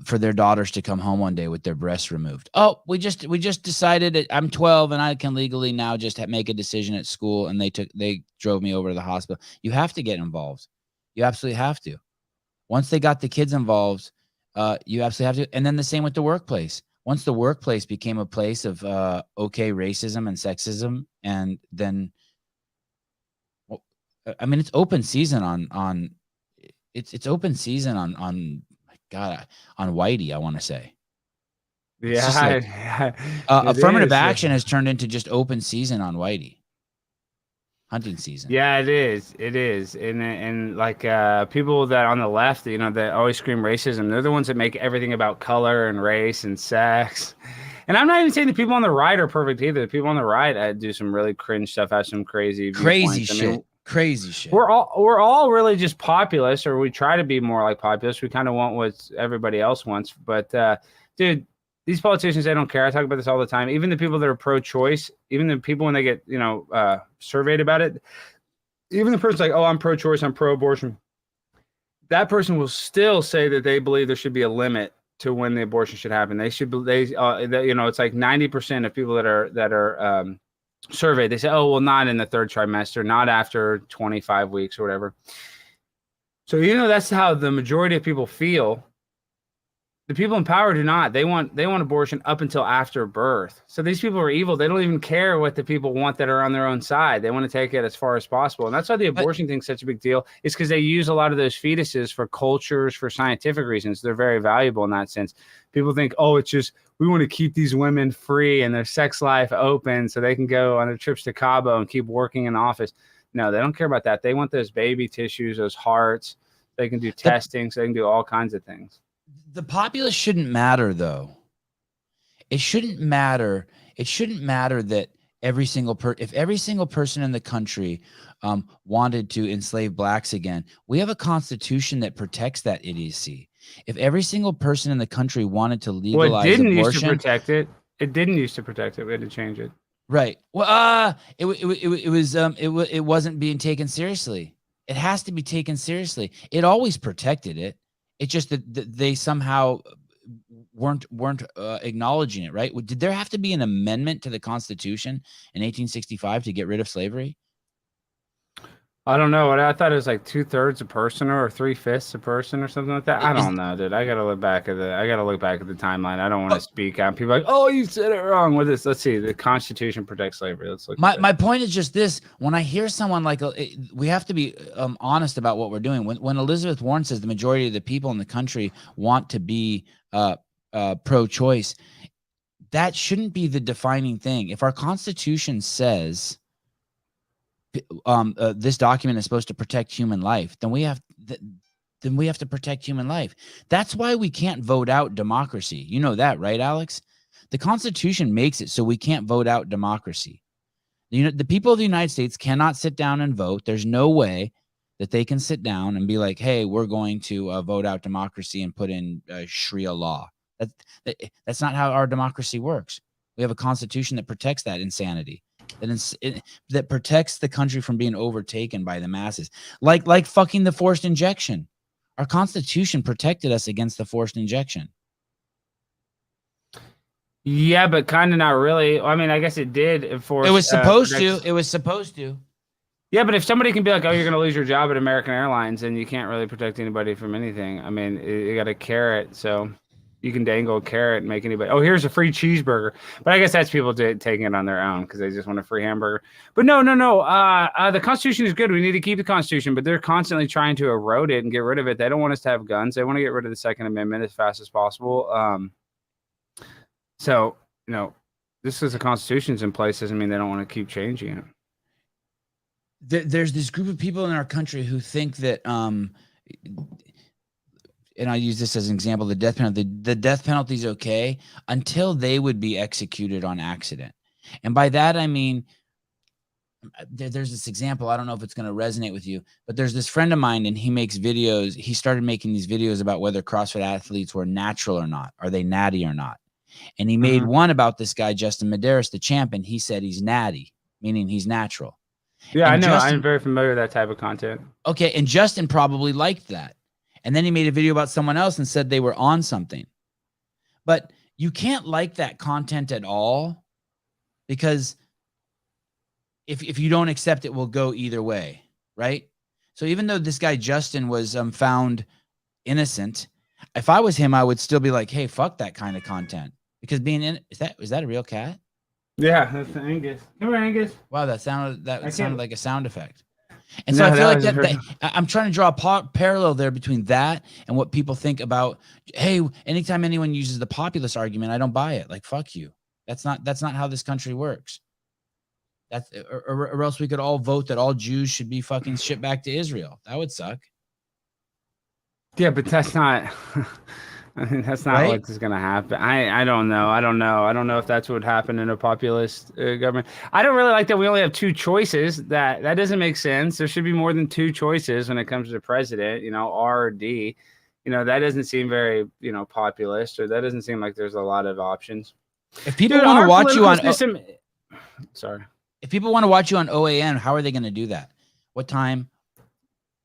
for their daughters to come home one day with their breasts removed. Oh, we just decided I'm 12 and I can legally now just make a decision at school, and they drove me over to the hospital. You have to get involved. You absolutely have to. Once they got the kids involved, you absolutely have to. And then the same with the workplace. Once the workplace became a place of okay racism and sexism, and then I mean, it's open season on it's open season on God, on Whitey, I want to say. Yeah. Affirmative action has turned into just open season on Whitey. Hunting season. Yeah, it is. It is. And like people that on the left, that always scream racism, they're the ones that make everything about color and race and sex. And I'm not even saying the people on the right are perfect either. The people on the right do some really cringe stuff, have some crazy shit. Crazy shit. We're all really just populist, or we try to be more like populist. We kind of want what everybody else wants. But dude, these politicians, they don't care. I talk about this all the time. Even the people that are pro-choice, even the people when they get surveyed about it, even the person's like, oh, I'm pro-choice, I'm pro-abortion. That person will still say that they believe there should be a limit to when the abortion should happen. It's like 90% of people that are surveyed, they say, oh, well, not in the third trimester, not after 25 weeks or whatever. So that's how the majority of people feel. The people in power do not. They want abortion up until after birth. So these people are evil. They don't even care what the people want that are on their own side. They want to take it as far as possible. And that's why the abortion thing's such a big deal. Is because they use a lot of those fetuses for cultures, for scientific reasons. They're very valuable in that sense. People think, oh, it's just we want to keep these women free and their sex life open so they can go on their trips to Cabo and keep working in office. No, they don't care about that. They want those baby tissues, those hearts. They can do testing, so they can do all kinds of things. The populace shouldn't matter, though. It shouldn't matter. It shouldn't matter that if every single person in the country wanted to enslave blacks again, we have a constitution that protects that idiocy. If every single person in the country wanted to legalize it didn't abortion, used to protect it. It didn't used to protect it. We had to change it. Right. Well, it wasn't being taken seriously. It has to be taken seriously. It always protected it. It's just that they somehow weren't acknowledging it, right? Did there have to be an amendment to the Constitution in 1865 to get rid of slavery? I don't know. I thought it was like 2/3 a person or 3/5 a person or something like that. I don't know, dude. I gotta look back at the timeline. I don't want to speak out. People are like, oh, you said it wrong with this. Let's see. The Constitution protects slavery. Let's look. My point is just this: when I hear someone like, we have to be honest about what we're doing. When Elizabeth Warren says the majority of the people in the country want to be pro-choice, that shouldn't be the defining thing. If our Constitution says this document is supposed to protect human life, then we have to protect human life. That's why we can't vote out democracy. You know that, right, Alex? The Constitution makes it so we can't vote out democracy. The people of the United States cannot sit down and vote. There's no way that they can sit down and be like, hey, we're going to vote out democracy and put in Sharia law. That's not how our democracy works. We have a constitution that protects that insanity. That protects the country from being overtaken by the masses, like fucking the forced injection. Our Constitution protected us against the forced injection. Yeah, but kind of not really. I mean, I guess it did. It was supposed to. It was supposed to. Yeah, but if somebody can be like, oh, you're going to lose your job at American Airlines, and you can't really protect anybody from anything. I mean, you got a carrot, so you can dangle a carrot and make anybody, oh, here's a free cheeseburger. But I guess that's people taking it on their own because they just want a free hamburger. But no. The Constitution is good. We need to keep the Constitution, but they're constantly trying to erode it and get rid of it. They don't want us to have guns. They want to get rid of the Second Amendment as fast as possible. So, this is the Constitution's in place doesn't mean they don't want to keep changing it. There's this group of people in our country who think that, and I use this as an example, the death penalty is okay until they would be executed on accident. And by that, I mean, there's this example. I don't know if it's going to resonate with you, but there's this friend of mine and he makes videos. He started making these videos about whether CrossFit athletes were natural or not. Are they natty or not? And he made one about this guy, Justin Medeiros, the champ, and he said he's natty, meaning he's natural. Yeah, and I know. I'm very familiar with that type of content. Okay, and Justin probably liked that. And then he made a video about someone else and said they were on something. But you can't like that content at all because if you don't accept it, will go either way, right? So even though this guy Justin was found innocent, if I was him, I would still be like, hey, fuck that kind of content. Because being in is that a real cat? Yeah, that's Angus. Come here, Angus. Wow, that sounded like a sound effect. And so I feel like that I'm trying to draw a parallel there between that and what people think about, hey, anytime anyone uses the populist argument, I don't buy it. Like, fuck you. That's not how this country works. Or else we could all vote that all Jews should be fucking shipped back to Israel. That would suck. Yeah, but that's not I mean, that's not right? what's going to happen. I don't know. I don't know if that's what would happen in a populist government. I don't really like that we only have two choices. That doesn't make sense. There should be more than two choices when it comes to the president, R or D. That doesn't seem very, populist, or that doesn't seem like there's a lot of options. If people want to watch you on If people want to watch you on OAN, how are they going to do that? What time?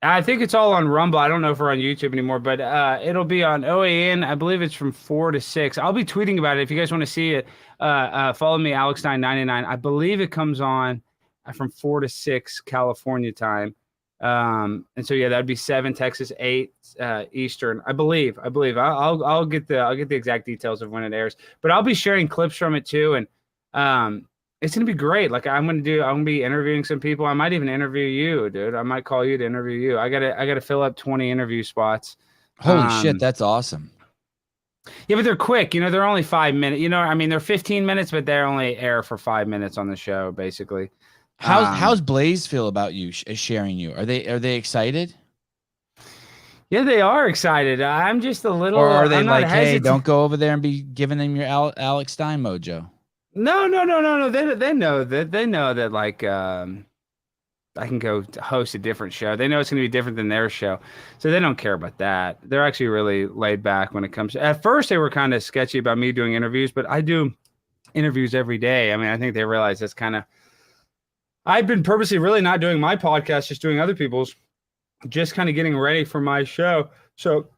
I think it's all on Rumble. I don't know if we're on YouTube anymore, but it'll be on OAN. I believe it's from 4 to 6. I'll be tweeting about it. If you guys want to see it, follow me, Alex Stein 99. I believe it comes on from 4 to 6 California time. And so yeah, that'd be 7 Texas, 8 Eastern, I believe. I'll get the exact details of when it airs, but I'll be sharing clips from it too. And it's gonna be great. Like I'm gonna be interviewing some people. I might even interview you, dude. I might call you to interview you. I gotta fill up 20 interview spots. Holy shit, that's awesome. Yeah, but they're quick. They're only 5 minutes. I mean, they're 15 minutes, but they only air for 5 minutes on the show, basically. How's Blaze feel about you sharing you? Are they excited? Yeah, they are excited. I'm just a little. Or are they I'm like, hey, hesitant. don't go over there and be giving them your Alex Stein mojo? No. They know that. They know that. Like, I can go host a different show. They know it's going to be different than their show, so they don't care about that. They're actually really laid back when it comes to. At first, they were kind of sketchy about me doing interviews, but I do interviews every day. I mean, I think they realize that's kind of. I've been purposely really not doing my podcast, just doing other people's, just kind of getting ready for my show. So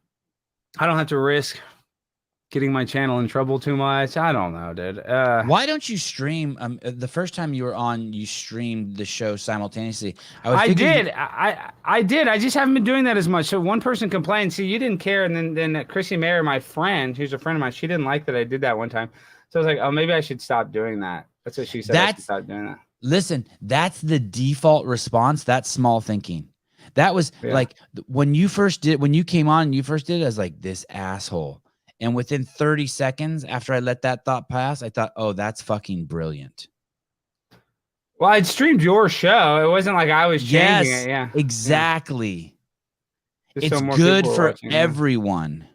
I don't have to risk getting my channel in trouble too much. I don't know, dude. Why don't you stream? The first time you were on, you streamed the show simultaneously. I did. I did. I just haven't been doing that as much. So one person complained, see, you didn't care. And then Chrissy Mayer, my friend, who's a friend of mine, she didn't like that I did that one time. So I was like, oh, maybe I should stop doing that. That's what she said. I should stop doing that. Listen, that's the default response. That's small thinking. That was like when you came on and you first did it, I was like, this asshole. And within 30 seconds after I let that thought pass, I thought, oh, that's fucking brilliant. Well, I'd streamed your show. It wasn't like I was changing it. Yeah, exactly. Yeah. It's good for everyone.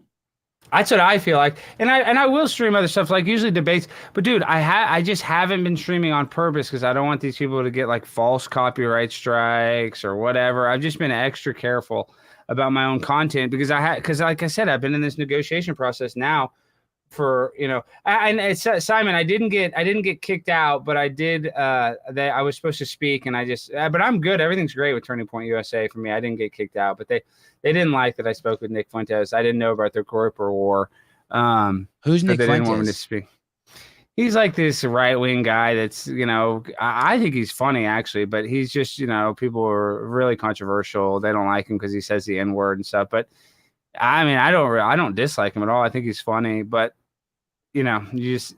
That's what I feel like, and I will stream other stuff, like usually debates. But dude, I just haven't been streaming on purpose because I don't want these people to get like false copyright strikes or whatever. I've just been extra careful about my own content because like I said, I've been in this negotiation process now for Simon. I didn't get kicked out, but I did. I was supposed to speak, and I just. But I'm good. Everything's great with Turning Point USA for me. I didn't get kicked out, but they didn't like that I spoke with Nick Fuentes. I didn't know about their corporate war. Who's Nick Fuentes? They didn't want me to speak. He's like this right-wing guy that's, I think he's funny actually, but he's just, people are really controversial. They don't like him because he says the N-word and stuff. But I mean, I don't dislike him at all. I think he's funny, but he's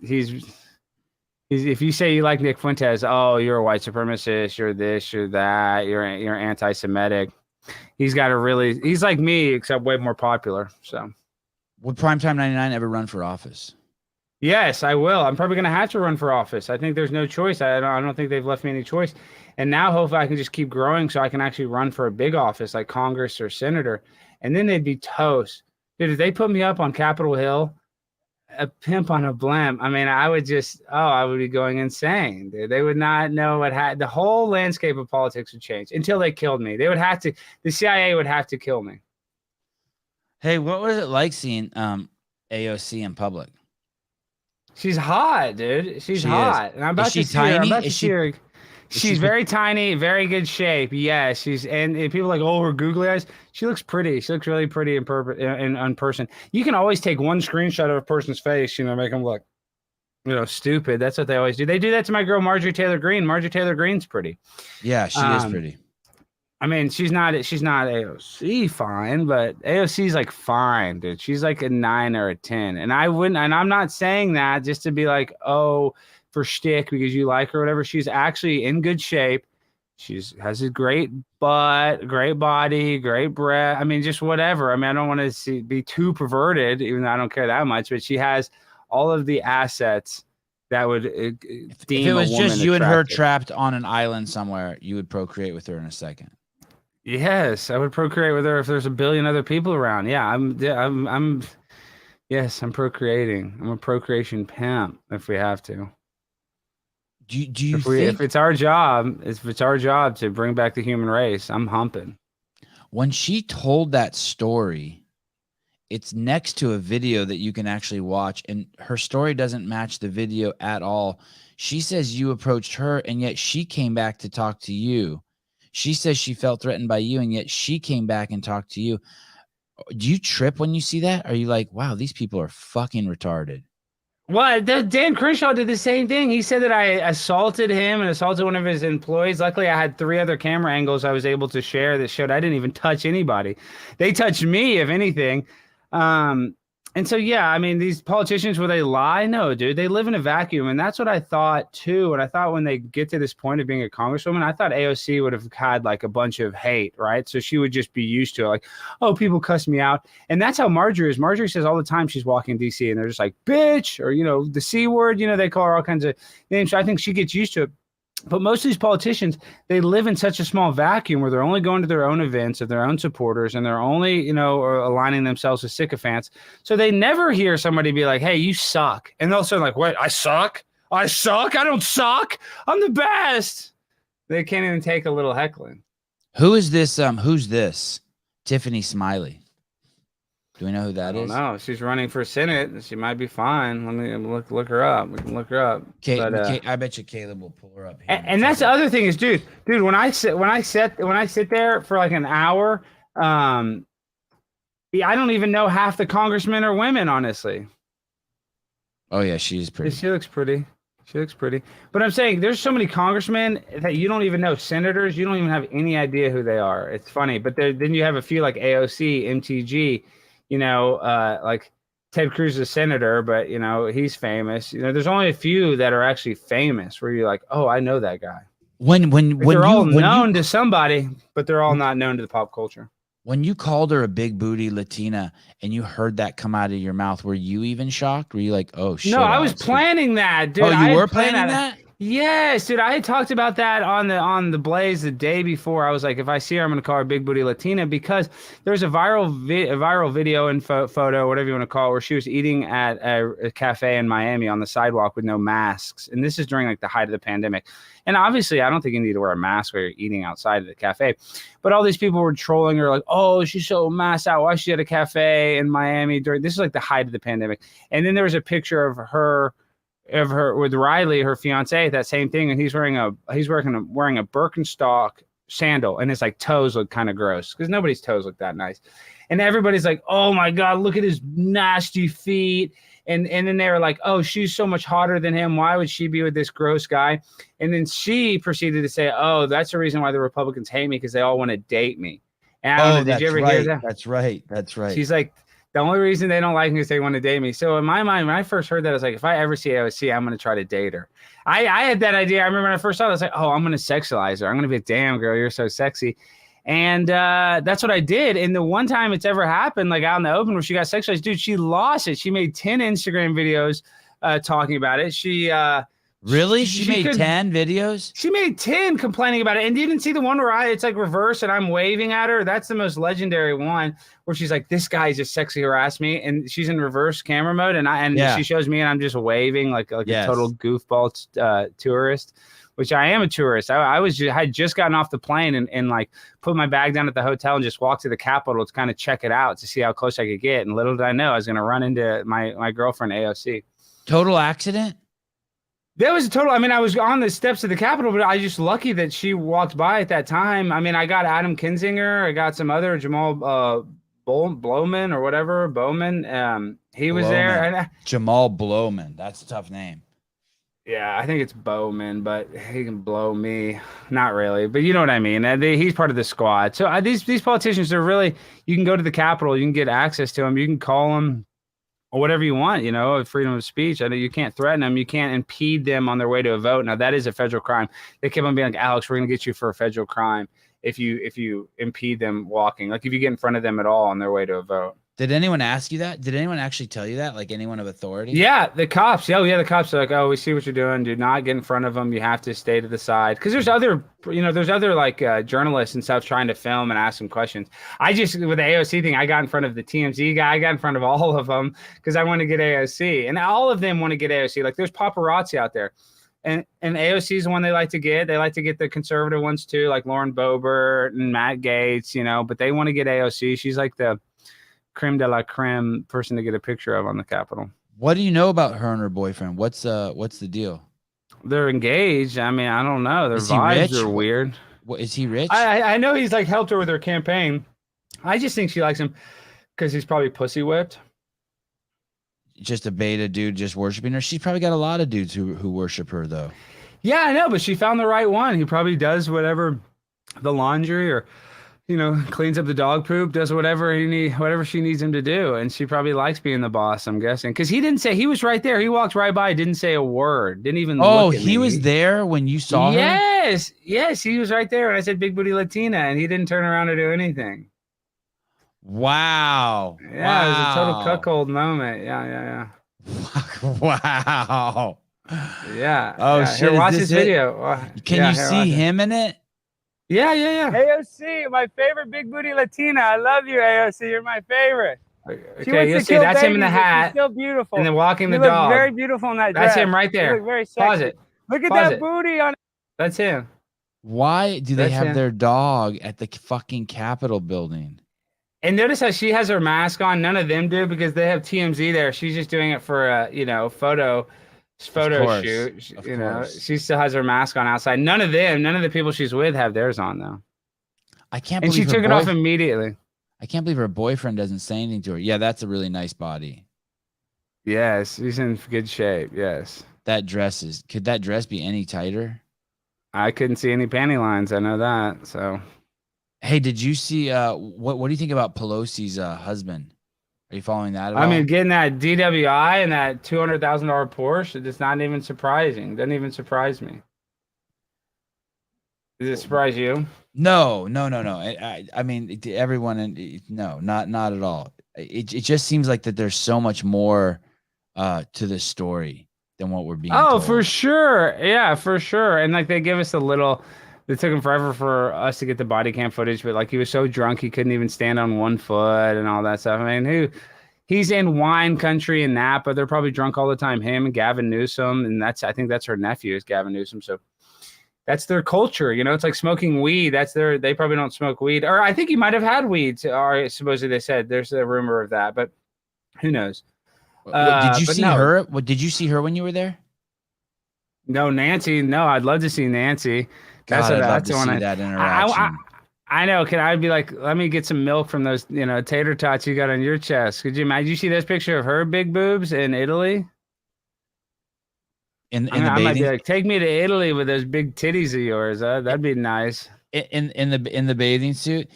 if you say you like Nick Fuentes, oh, you're a white supremacist, you're this, you're that, you're anti-Semitic. He's like me, except way more popular. So, would Primetime 99 ever run for office? Yes, I will. I'm probably going to have to run for office. I think there's no choice. I don't think they've left me any choice. And now hopefully I can just keep growing so I can actually run for a big office like Congress or senator. And then they'd be toast. Dude, if they put me up on Capitol Hill, a pimp on a blimp, I mean, I would be going insane, dude. They would not know the whole landscape of politics would change until they killed me. The CIA would have to kill me. Hey, what was it like seeing AOC in public? She's hot, dude. She's hot. And I'm about to see her. She's very tiny, very good shape. Yeah, and people are like, oh, her googly eyes. She looks pretty. She looks really pretty in person. You can always take one screenshot of a person's face, make them look, stupid. That's what they always do. They do that to my girl Marjorie Taylor Greene. Marjorie Taylor Greene's pretty. Yeah, she is pretty. I mean, she's not AOC fine, but AOC's like fine, dude. She's like a 9 or a 10. And I'm not saying that just to be like, oh, for shtick because you like her or whatever. She's actually in good shape. Has a great butt, great body, great breath. I mean, just whatever. I mean, I don't want to be too perverted, even though I don't care that much, but she has all of the assets that would deem if it was a woman just you attractive. And her trapped on an island somewhere, you would procreate with her in a second. Yes, I would procreate with her if there's a billion other people around. Yeah, I'm procreating. I'm a procreation pimp if we have to. Do you think if it's our job to bring back the human race, I'm humping. When she told that story, it's next to a video that you can actually watch, and her story doesn't match the video at all. She says you approached her, and yet she came back to talk to you. She says she felt threatened by you, and yet she came back and talked to you. Do you trip when you see that? Are you like, wow, these people are fucking retarded? Well, Dan Crenshaw did the same thing. He said that I assaulted him and assaulted one of his employees. Luckily, I had 3 other camera angles I was able to share that showed I didn't even touch anybody. They touched me, if anything. Um, and so, yeah, I mean, these politicians, will they lie? No, dude, they live in a vacuum. And that's what I thought, too. And I thought when they get to this point of being a congresswoman, I thought AOC would have had like a bunch of hate, right? So she would just be used to it, like, oh, people cuss me out. And that's how Marjorie is. Marjorie says all the time she's walking in DC and they're just like, bitch, or, the C word, they call her all kinds of names. So I think she gets used to it. But most of these politicians, they live in such a small vacuum where they're only going to their own events of their own supporters, and they're only, aligning themselves with sycophants. So they never hear somebody be like, hey, you suck. And they'll say like, what? I suck? I suck? I don't suck. I'm the best. They can't even take a little heckling. Who's this? Tiffany Smiley. Do we know who that is? No, she's running for Senate. She might be fine. Let me look her up. We can look her up. I bet you Caleb will pull her up here. And that's the other thing is, dude. When I sit there for like an hour, I don't even know half the congressmen are women, honestly. Oh yeah, she's pretty. She looks pretty. But I'm saying there's so many congressmen that you don't even know, senators. You don't even have any idea who they are. It's funny, but then you have a few like AOC, MTG. Like Ted Cruz is a senator, but he's famous. There's only a few that are actually famous where you're like, oh, I know that guy. When they're all known to somebody, but they're all not known to the pop culture. When you called her a big booty Latina and you heard that come out of your mouth, were you even shocked? Were you like, oh shit? No, I was planning that, dude. Oh, you were planning that? Yes, dude. I had talked about that on the Blaze the day before. I was like, if I see her, I'm going to call her Big Booty Latina, because there's a viral video and photo, whatever you want to call it, where she was eating at a cafe in Miami on the sidewalk with no masks. And this is during like the height of the pandemic. And obviously, I don't think you need to wear a mask while you're eating outside of the cafe. But all these people were trolling her like, oh, she's so masked out. Why is she at a cafe in Miami this is like the height of the pandemic. And then there was a picture of her with Riley, her fiance, that same thing, and he's wearing a Birkenstock sandal, and his like toes look kind of gross because nobody's toes look that nice, and everybody's like, oh my god, look at his nasty feet, and then they were like, oh, she's so much hotter than him, why would she be with this gross guy? And then she proceeded to say, oh, that's the reason why the Republicans hate me, because they all want to date me. And I don't know, did you ever hear that? That's right. She's like, the only reason they don't like me is they want to date me. So in my mind, when I first heard that, I was like, if I ever see AOC, I'm going to try to date her. I had that idea. I remember when I first saw it, I was like, oh, I'm going to sexualize her. I'm going to be like, damn, girl, you're so sexy. And that's what I did. And the one time it's ever happened, like out in the open where she got sexualized, dude, she lost it. She made 10 Instagram videos talking about it. Really? She made 10 videos? She made 10 complaining about it. And you didn't see the one where it's like reverse and I'm waving at her? That's the most legendary one where she's like, this guy just sexually harassed me. And she's in reverse camera mode. And she shows me and I'm just waving like a total goofball tourist, which I am a tourist. I had just gotten off the plane and like put my bag down at the hotel and just walked to the Capitol to kind of check it out to see how close I could get. And little did I know I was going to run into my girlfriend, AOC. Total accident? That was a total. I mean, I was on the steps of the Capitol, but I was just lucky that she walked by at that time. I mean, I got Adam Kinzinger. I got some other Jamal Blowman or whatever. Bowman. He was there. Jamal Blowman. That's a tough name. Yeah, I think it's Bowman, but he can blow me. Not really, but you know what I mean. He's part of the squad. So these politicians are really. You can go to the Capitol. You can get access to them. You can call them. Or whatever you want, freedom of speech. I know you can't threaten them. You can't impede them on their way to a vote. Now, that is a federal crime. They kept on being like, Alex, we're going to get you for a federal crime if you impede them walking. Like if you get in front of them at all on their way to a vote. Did anyone ask you that? Did anyone actually tell you that? Like anyone of authority? Yeah, the cops. Oh, yeah, the cops are like, oh, we see what you're doing. Do not get in front of them. You have to stay to the side. Because there's other like journalists and stuff trying to film and ask them questions. I just, with the AOC thing, I got in front of the TMZ guy. I got in front of all of them because I want to get AOC. And all of them want to get AOC. Like there's paparazzi out there. And AOC is the one they like to get. They like to get the conservative ones too, like Lauren Boebert and Matt Gaetz, but they want to get AOC. She's like the creme de la creme person to get a picture of on the Capitol. What do you know about her and her boyfriend? What's the deal? They're engaged. I mean, I don't know. Their vibes are weird. What, is he rich? I know he's like helped her with her campaign. I just think she likes him because he's probably pussy whipped. just a beta dude just worshiping her? She's probably got a lot of dudes who worship her though. Yeah, I know, but she found the right one. He probably does whatever, the laundry, or cleans up the dog poop, does whatever she needs him to do, and she probably likes being the boss, I'm guessing, because he didn't say, he was right there. He walked right by, didn't say a word, didn't even look at me. He was there when you saw her? Yes, he was right there, and I said big booty Latina, and he didn't turn around to do anything. Wow. Yeah, It was a total cuckold moment. Yeah. Wow. Yeah. Oh, yeah. shit. Here, watch this video. Can you see him in it? Yeah. AOC, my favorite big booty Latina. I love you, AOC. You're my favorite. Okay, you'll see. That's him in the hat. She's still beautiful. And then walking the dog. Very beautiful in that dress. That's him right there. Very sexy. Pause it. Look at that booty on. That's him. Why do they have their dog at the fucking Capitol building? And notice how she has her mask on. None of them do, because they have TMZ there. She's just doing it for a photo shoot. She still has her mask on outside. None of the people she's with have theirs on though. I can't believe. And she took it off immediately. I can't believe her boyfriend doesn't say anything to her. Yeah, that's a really nice body. Yes, he's in good shape. Yes. Could that dress be any tighter? I couldn't see any panty lines. I know that. So. Hey, did you see what do you think about Pelosi's husband? Are you following that at all? I mean, getting that DWI and that $200,000 Porsche, it's not even surprising. Doesn't even surprise me. Does it surprise you? No. I mean, everyone, no, not at all. It just seems like that there's so much more to this story than what we're being told. For sure. Yeah, for sure. And like they give us a little. It took him forever for us to get the body cam footage, but like he was so drunk he couldn't even stand on one foot and all that stuff. I mean, he's in wine country in Napa. They're probably drunk all the time. Him and Gavin Newsom, and I think that's her nephew is Gavin Newsom. So that's their culture, It's like smoking weed. They probably don't smoke weed, or I think he might have had weed. Or supposedly they said there's a rumor of that, but who knows? Did you see her? Did you see her when you were there? No, Nancy. No, I'd love to see Nancy. God, I'd love to see that interaction. I know. Can I be like, let me get some milk from those, tater tots you got on your chest? Could you imagine? You see this picture of her big boobs in Italy? I might be like, take me to Italy with those big titties of yours. That'd be nice. In the bathing suit,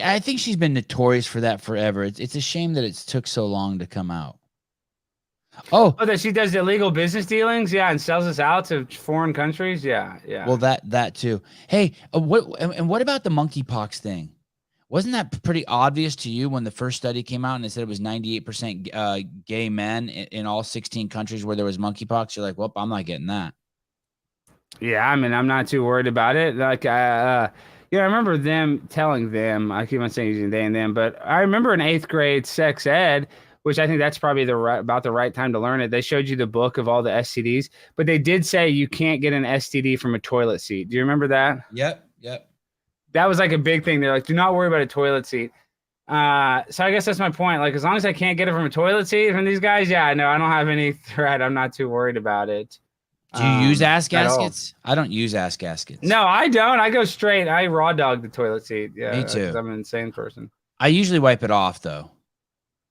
I think she's been notorious for that forever. It's a shame that it took so long to come out. Oh, that she does illegal business dealings, and sells us out to foreign countries, yeah. Well, that too. Hey, what about the monkeypox thing? Wasn't that pretty obvious to you when the first study came out and it said it was 98% gay men in all 16 countries where there was monkeypox? You're like, well, I'm not getting that. Yeah, I mean, I'm not too worried about it. Like, I remember telling them. I keep on saying using they and them, but I remember in 8th grade sex ed. Which I think that's probably about the right time to learn it. They showed you the book of all the STDs, but they did say you can't get an STD from a toilet seat. Do you remember that? Yep. That was like a big thing. They're like, do not worry about a toilet seat. So I guess that's my point. Like, as long as I can't get it from a toilet seat from these guys, no, I don't have any threat. I'm not too worried about it. Do you use ass gaskets? I don't use ass gaskets. No, I don't. I go straight. I raw dog the toilet seat. Yeah, me too. I'm an insane person. I usually wipe it off though.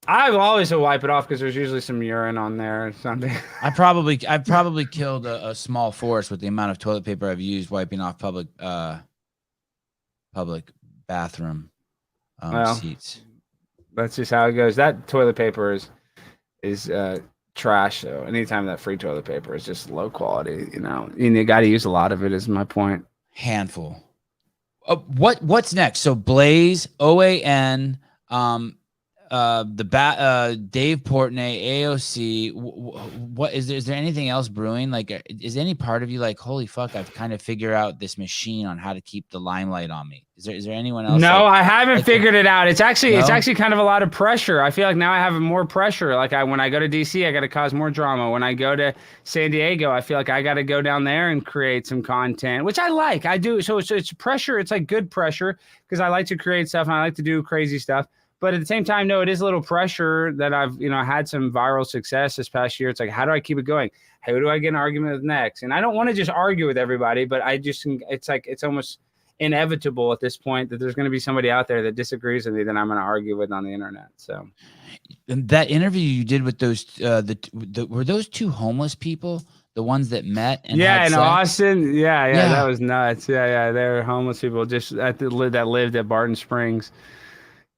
I always wipe it off because there's usually some urine on there or something. I've probably killed a small forest with the amount of toilet paper I've used wiping off public bathroom seats. That's just how it goes. That toilet paper is trash. So anytime that free toilet paper is just low quality, you got to use a lot of it. Is my point. Handful. What's next? So Blaze, OAN, Dave Portnoy, AOC. What is there anything else brewing? Like, is any part of you like, holy fuck, I've kind of figured out this machine on how to keep the limelight on me? Is there anyone else? No, I haven't figured it out. It's actually kind of a lot of pressure. I feel like now I have more pressure. Like when I go to DC, I got to cause more drama. When I go to San Diego, I feel like I got to go down there and create some content, which I like. I do. So it's pressure. It's like good pressure because I like to create stuff and I like to do crazy stuff. But at the same time, no, it is a little pressure that I've, had some viral success this past year. It's like, how do I keep it going? Who do I get an argument with next? And I don't want to just argue with everybody, but it's inevitable at this point that there's going to be somebody out there that disagrees with me that I'm going to argue with on the internet. So And that interview you did with those, were those two homeless people, the ones that met and yeah, had in sex? Austin, yeah, Yeah. that was nuts. Yeah, they're homeless people just that lived at Barton Springs,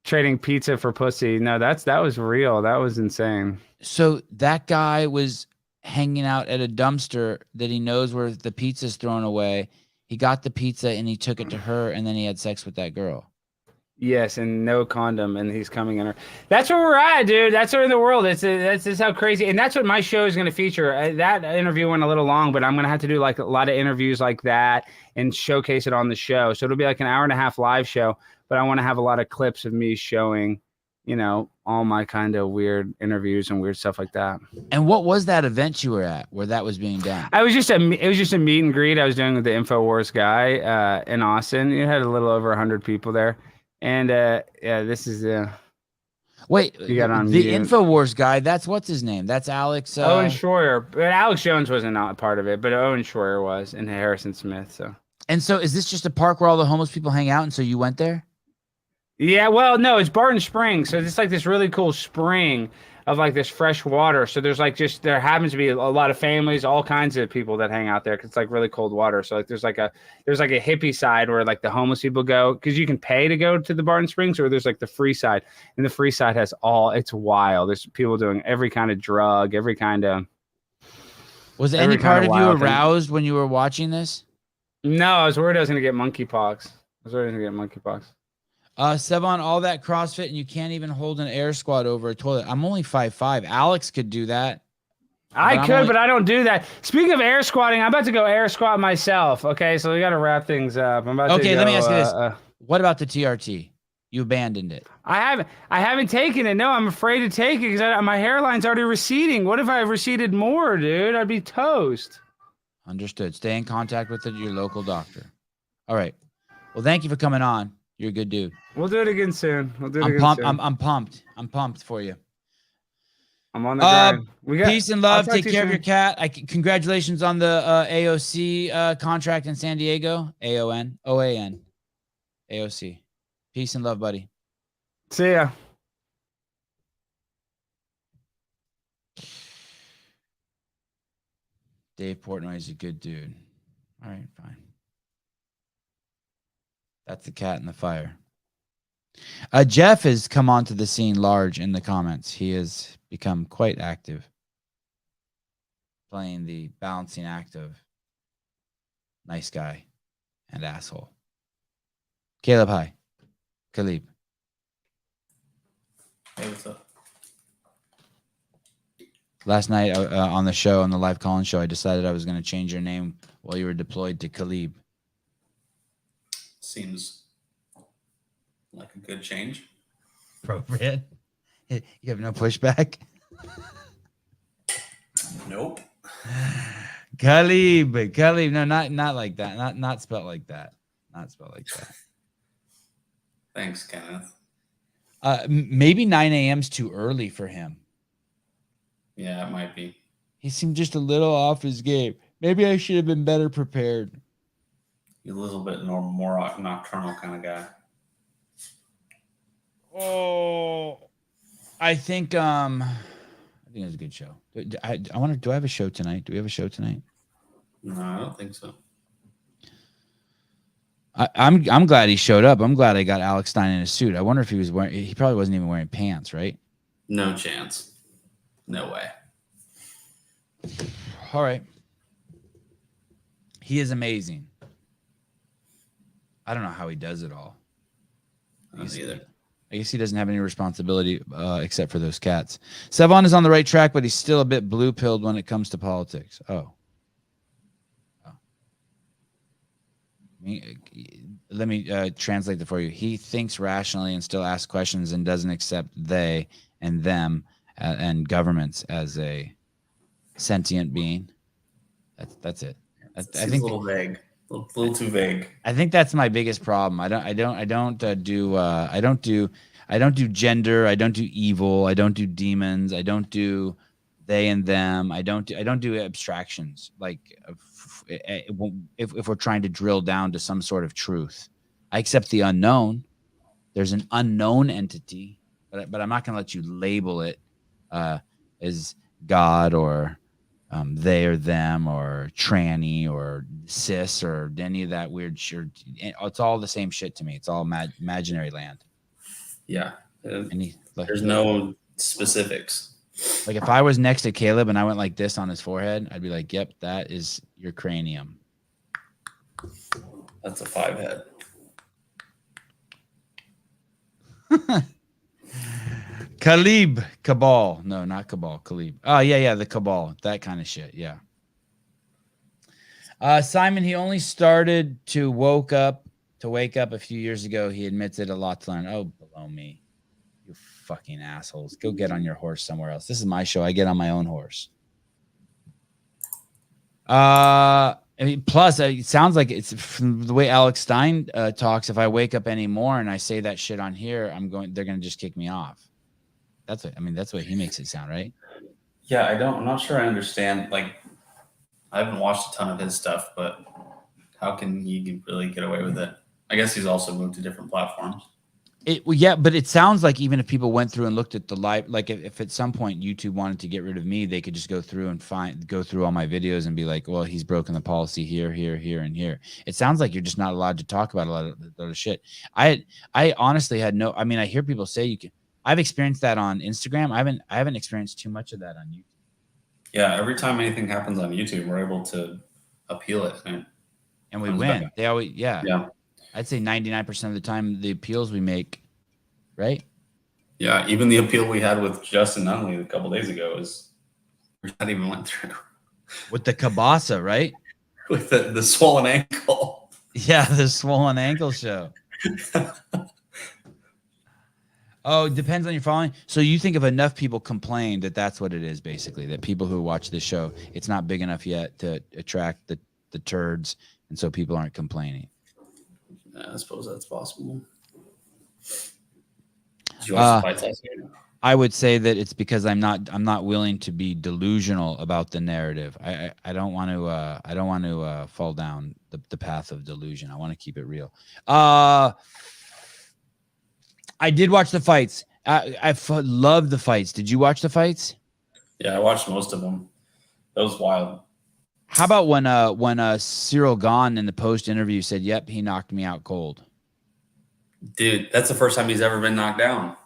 trading pizza for pussy. No, that was real. That was insane. So that guy was hanging out at a dumpster that he knows where the pizza's thrown away. He got the pizza and he took it to her, and then he had sex with that girl. Yes, and no condom, and he's coming in her. That's where we're at, dude. That's where in the world. That's just how crazy, and that's what my show is going to feature. That interview went a little long, but I'm going to have to do like a lot of interviews like that and showcase it on the show. So it'll be like an hour and a half live show, but I want to have a lot of clips of me showing, you know, all my kind of weird interviews and weird stuff like that. And what was that event you were at where that was being done? It was just a meet and greet I was doing with the InfoWars guy in Austin. You had a little over 100 people there. And yeah, this is Wait, you got on the mute. InfoWars guy. That's what's his name? That's Alex. Owen Schroyer, but Alex Jones wasn't a part of it, but Owen Schroyer was, and Harrison Smith. So. And so, is this just a park where all the homeless people hang out? And so you went there? Yeah, well, no, it's Barton Springs, so it's like this really cool spring of like this fresh water. So there's like there happens to be a lot of families, all kinds of people that hang out there because it's like really cold water. So like there's like a hippie side where like the homeless people go because you can pay to go to the Barton Springs, or there's like the free side, and the free side has it's wild. There's people doing every kind of drug, every kind of. Was any part of you aroused when you were watching this? No, I was worried I was going to get monkeypox. Sevan, all that CrossFit and you can't even hold an air squat over a toilet. I'm only 5'5". Alex could do that. But I don't do that. Speaking of air squatting, I'm about to go air squat myself. Okay, so we got to wrap things up. Let me ask you this. What about the TRT? You abandoned it. I haven't taken it. No, I'm afraid to take it because my hairline's already receding. What if I receded more, dude? I'd be toast. Understood. Stay in contact with your local doctor. All right. Well, thank you for coming on. You're a good dude. We'll do it again soon. I'm pumped. I'm pumped for you. I'm on the grind. Peace and love. Take care of your cat. Congratulations on the AOC contract in San Diego. OAN. AOC. Peace and love, buddy. See ya. Dave Portnoy is a good dude. All right, fine. That's the cat in the fire. Jeff has come onto the scene large in the comments. He has become quite active, playing the balancing act of nice guy and asshole. Caleb, hi. Khalib. Hey, what's up? Last night on the show, on the live call-in show, I decided I was going to change your name while you were deployed to Khalib. Seems like a good change. Appropriate. You have no pushback? Nope. Khalib. No, not like that. Not spelled like that. Not spelled like that. Thanks, Kenneth. Maybe 9 a.m.'s too early for him. Yeah, it might be. He seemed just a little off his game. Maybe I should have been better prepared. You're a little bit more nocturnal kind of guy. Oh, I think it was a good show. I wonder, do I have a show tonight? Do we have a show tonight? No, I don't think so. I'm glad he showed up. I'm glad I got Alex Stein in a suit. I wonder if he was wearing. He probably wasn't even wearing pants, right? No chance. No way. All right. He is amazing. I don't know how he does it all. I don't either. I guess he doesn't have any responsibility except for those cats. Sevan is on the right track, but he's still a bit blue-pilled when it comes to politics. Let me translate that for you. He thinks rationally and still asks questions and doesn't accept they and them and governments as a sentient being. That's it. I think a little vague. A little too vague. I think that's my biggest problem. I don't do gender. I don't do evil. I don't do demons. I don't do they and them. I don't do abstractions. Like if we're trying to drill down to some sort of truth, I accept the unknown. There's an unknown entity, but I'm not going to let you label it as God or they or them or tranny or cis or any of that weird shit. It's all the same shit to me. It's all imaginary land. Yeah. There's no specifics. Like if I was next to Caleb and I went like this on his forehead, I'd be like, yep, that is your cranium. That's a 5 head. Cabal. No, not Cabal. Khalib. Oh, yeah, the Cabal. That kind of shit. Yeah. Simon, he only started to wake up a few years ago. He admits it, a lot to learn. Oh, below me. You fucking assholes. Go get on your horse somewhere else. This is my show. I get on my own horse. Plus, it sounds like it's from the way Alex Stein talks. If I wake up anymore and I say that shit on here, they're going to just kick me off. That's what he makes it sound, right? Yeah, I'm not sure I understand. Like, I haven't watched a ton of his stuff, but how can he really get away with it? I guess he's also moved to different platforms. But it sounds like even if people went through and looked at the live, like if at some point YouTube wanted to get rid of me, they could just go through all my videos and be like, well, he's broken the policy here, here, here, and here. It sounds like you're just not allowed to talk about a lot of shit. I honestly had no. I mean, I hear people say you can. I've experienced that on Instagram. I haven't experienced too much of that on YouTube. Yeah, every time anything happens on YouTube, we're able to appeal it, and we win. They always, yeah. I'd say 99% of the time, the appeals we make, right? Yeah, even the appeal we had with Justin Nunley a couple days ago that even went through. With the Kabasa, right? With the swollen ankle. Yeah, the swollen ankle show. Oh, it depends on your following. So you think if enough people complain that's what it is, basically, that people who watch this show, it's not big enough yet to attract the turds, and so people aren't complaining. I suppose that's possible. Did you watch the fights last night? I would say that it's because I'm not willing to be delusional about the narrative. I don't want to fall down the path of delusion. I want to keep it real. I did watch the fights. I loved the fights. Did you watch the fights? Yeah, I watched most of them. That was wild. How about when Cyril Gahn in the post interview said, "Yep, he knocked me out cold." Dude, that's the first time he's ever been knocked down.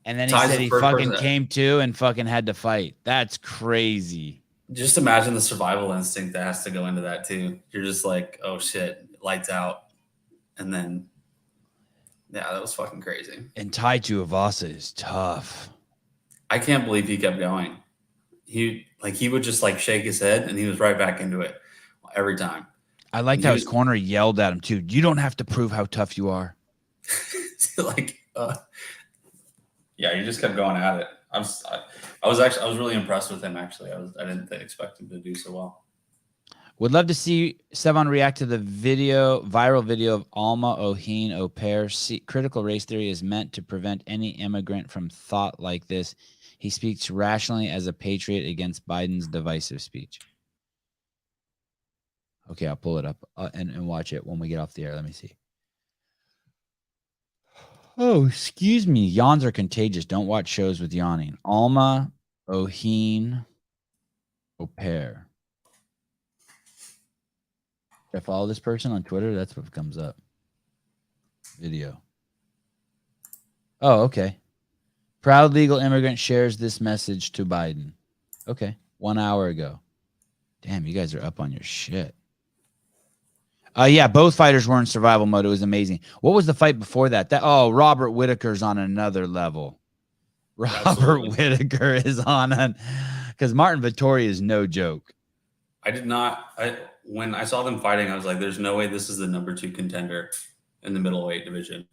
And then he said he fucking came to and fucking had to fight. That's crazy. Just imagine the survival instinct that has to go into that too. You're just like, oh shit, lights out. And then, yeah, that was fucking crazy. And Tai Tuivasa is tough. I can't believe he kept going. He would just like shake his head and he was right back into it every time. I liked how his corner yelled at him too. You don't have to prove how tough you are. Yeah, he just kept going at it. I was really impressed with him. Actually, I didn't expect him to do so well. Would love to see Sevan react to the viral video of Alma Oheen au pair. Critical race theory is meant to prevent any immigrant from thought like this. He speaks rationally as a patriot against Biden's divisive speech. Okay, I'll pull it up and watch it when we get off the air. Let me see. Oh, excuse me. Yawns are contagious. Don't watch shows with yawning. Alma Oheen au pair. If I follow this person on Twitter, that's what comes up. Video. Oh, okay. Proud legal immigrant shares this message to Biden. Okay. 1 hour ago. Damn, you guys are up on your shit. Yeah, both fighters were in survival mode. It was amazing. What was the fight before that? Robert Whittaker's on another level. Robert Whittaker is on because Martin Vettori is no joke. When I saw them fighting, I was like, there's no way this is the number 2 contender in the middleweight division.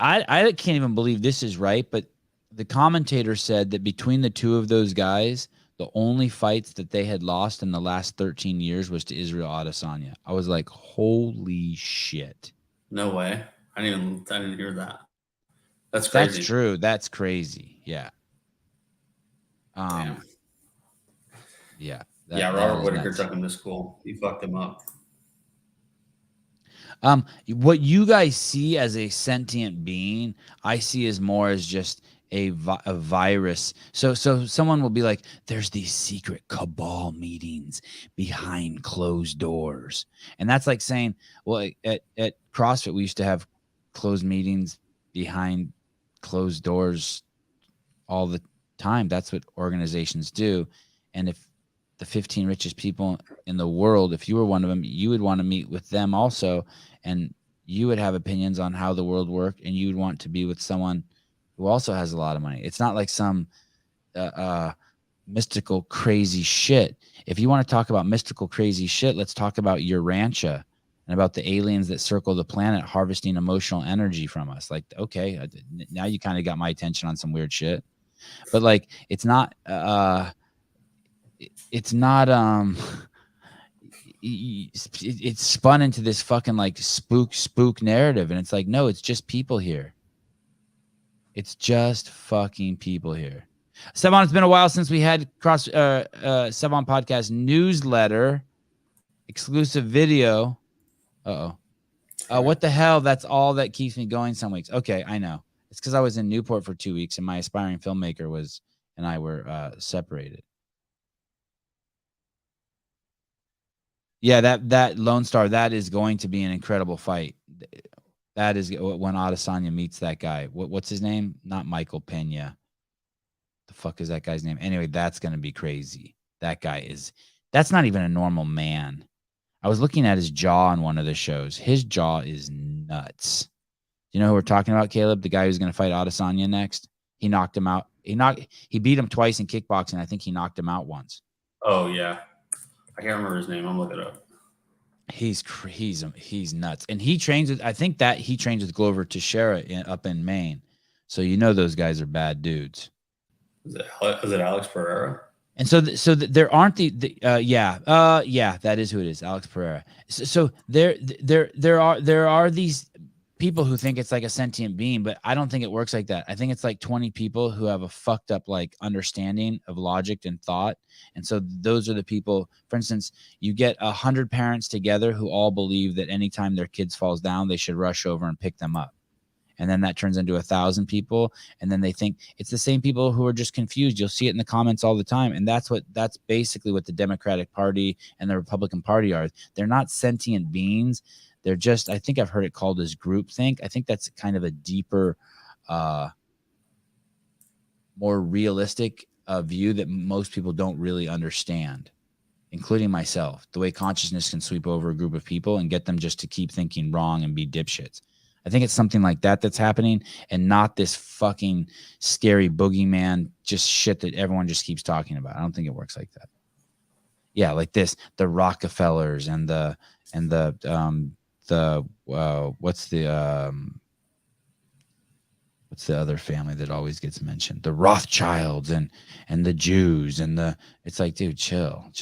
I can't even believe this is right, but the commentator said that between the two of those guys, the only fights that they had lost in the last 13 years was to Israel Adesanya. I was like, holy shit. No way. I didn't hear that. That's crazy. That's true. That's crazy. Yeah. Damn. Yeah. Yeah, that Robert is Whitaker nuts. took him to school. He fucked him up. What you guys see as a sentient being, I see as more as just a virus. So someone will be like, there's these secret cabal meetings behind closed doors. And that's like saying, well, at CrossFit, we used to have closed meetings behind closed doors all the time. That's what organizations do. And if the 15 richest people in the world, if you were one of them, you would want to meet with them also. And you would have opinions on how the world worked, and you would want to be with someone who also has a lot of money. It's not like some mystical, crazy shit. If you want to talk about mystical, crazy shit, let's talk about Urantia and about the aliens that circle the planet harvesting emotional energy from us. Like, okay, now you kind of got my attention on some weird shit. But like, it's not it's spun into this fucking like spook narrative, and it's like, no, it's just people here. It's just fucking people here. Sevan, it's been a while since we had Sevan Podcast newsletter, exclusive video. What the hell? That's all that keeps me going some weeks. Okay, I know. It's because I was in Newport for 2 weeks, and my aspiring filmmaker and I were separated. Yeah, that Lone Star, that is going to be an incredible fight. That is when Adesanya meets that guy. What's his name? Not Michael Pena. The fuck is that guy's name? Anyway, that's going to be crazy. That's not even a normal man. I was looking at his jaw on one of the shows. His jaw is nuts. You know who we're talking about, Caleb? The guy who's going to fight Adesanya next? He knocked him out. He beat him twice in kickboxing. I think he knocked him out once. Oh, yeah. I can't remember his name. I'm looking it up. He's nuts. And he trains with, I think that he trains with Glover Teixeira up in Maine. So you know those guys are bad dudes. Is it Alex Pereira? And so there aren't that is who it is, Alex Pereira. So there are these people who think it's like a sentient being, but I don't think it works like that. I think it's like 20 people who have a fucked up like understanding of logic and thought. And so those are the people. For instance, you get 100 parents together who all believe that anytime their kids falls down, they should rush over and pick them up. And then that turns into 1,000 people. And then they think it's the same people who are just confused. You'll see it in the comments all the time. And that's basically what the Democratic Party and the Republican Party are. They're not sentient beings. They're just, I think I've heard it called as groupthink. I think that's kind of a deeper, more realistic view that most people don't really understand, including myself. The way consciousness can sweep over a group of people and get them just to keep thinking wrong and be dipshits. I think it's something like that that's happening, and not this fucking scary boogeyman just shit that everyone just keeps talking about. I don't think it works like that. Yeah, like this, the Rockefellers and the what's the other family that always gets mentioned? The Rothschilds and the Jews and it's like, dude, chill. It's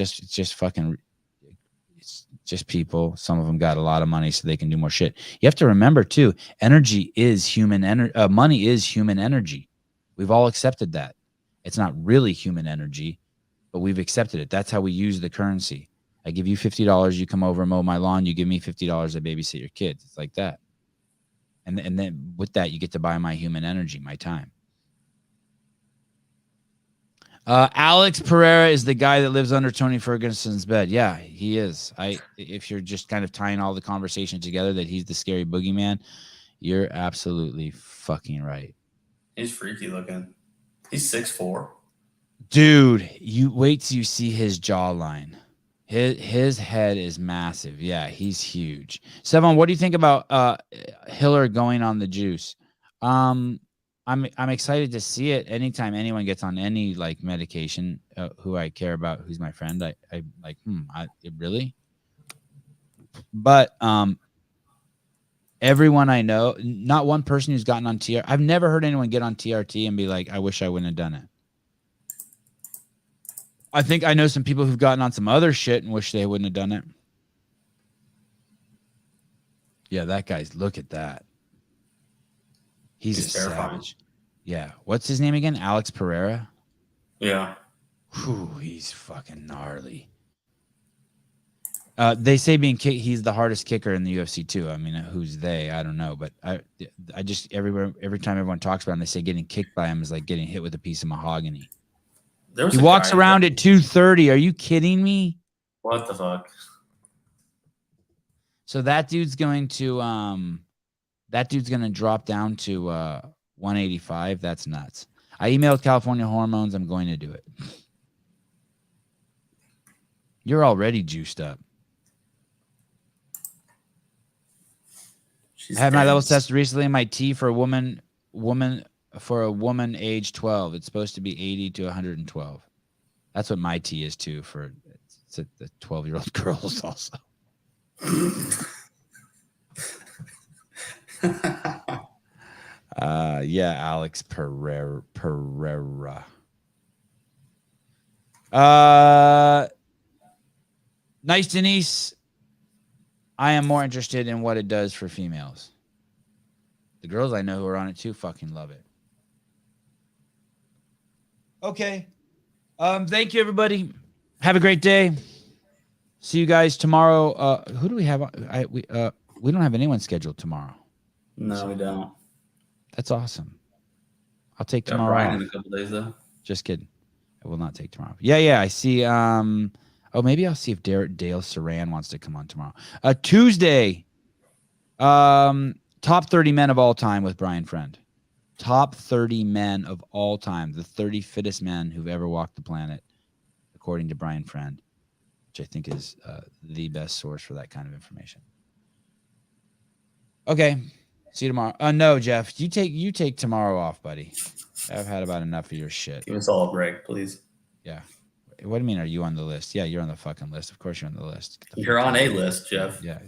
just people. Some of them got a lot of money so they can do more shit. You have to remember too, energy is human energy. Money is human energy. We've all accepted that. It's not really human energy, but we've accepted it. That's how we use the currency. I give you $50, you come over and mow my lawn, you give me $50, I babysit your kids. It's like that. And then with that, you get to buy my human energy, my time. Alex Pereira is the guy that lives under Tony Ferguson's bed. Yeah, he is. If you're just kind of tying all the conversation together that he's the scary boogeyman, you're absolutely fucking right. He's freaky looking. He's 6'4". Dude, you wait till you see his jawline. His head is massive. Yeah, he's huge. Sevan, what do you think about Hiller going on the juice? I'm excited to see it. Anytime anyone gets on any like medication, who I care about, who's my friend, I like. Really? But everyone I know, not one person who's gotten on TRT. I've never heard anyone get on TRT and be like, I wish I wouldn't have done it. I think I know some people who've gotten on some other shit and wish they wouldn't have done it. Yeah, that guy's, look at that. He's a terrifying. savage. Yeah. What's his name again? Alex Pereira? Yeah. Whew, he's fucking gnarly. They say he's the hardest kicker in the UFC too. I mean, who's they? I don't know, but I just every time everyone talks about him, they say getting kicked by him is like getting hit with a piece of mahogany. He walks around at 230. Are you kidding me? What the fuck? So that dude's going to drop down to 185. That's nuts. I emailed California Hormones. I'm going to do it. You're already juiced up. I had my levels tested recently. My T for a woman age 12. It's supposed to be 80 to 112. That's what my T is too. It's the 12-year-old girls also. Yeah, Alex Pereira. Nice, Denise. I am more interested in what it does for females. The girls I know who are on it too fucking love it. Okay. Thank you, everybody. Have a great day. See you guys tomorrow. Who do we have? We don't have anyone scheduled tomorrow. No, we don't. That's awesome. I'll take tomorrow Brian off. in a couple days though. Just kidding. I will not take tomorrow. Yeah. I see. Maybe I'll see if Dale Saran wants to come on tomorrow. Tuesday. Top 30 men of all time with Brian Friend. Top 30 men of all time. The 30 fittest men who've ever walked the planet, according to Brian Friend, which I think is the best source for that kind of information. Okay. See you tomorrow. No, Jeff, you take tomorrow off, buddy. I've had about enough of your shit. Give us all a break, please. Yeah. What do you mean? Are you on the list? Yeah, you're on the fucking list. Of course you're on the list. You're on a list, Jeff. Yeah.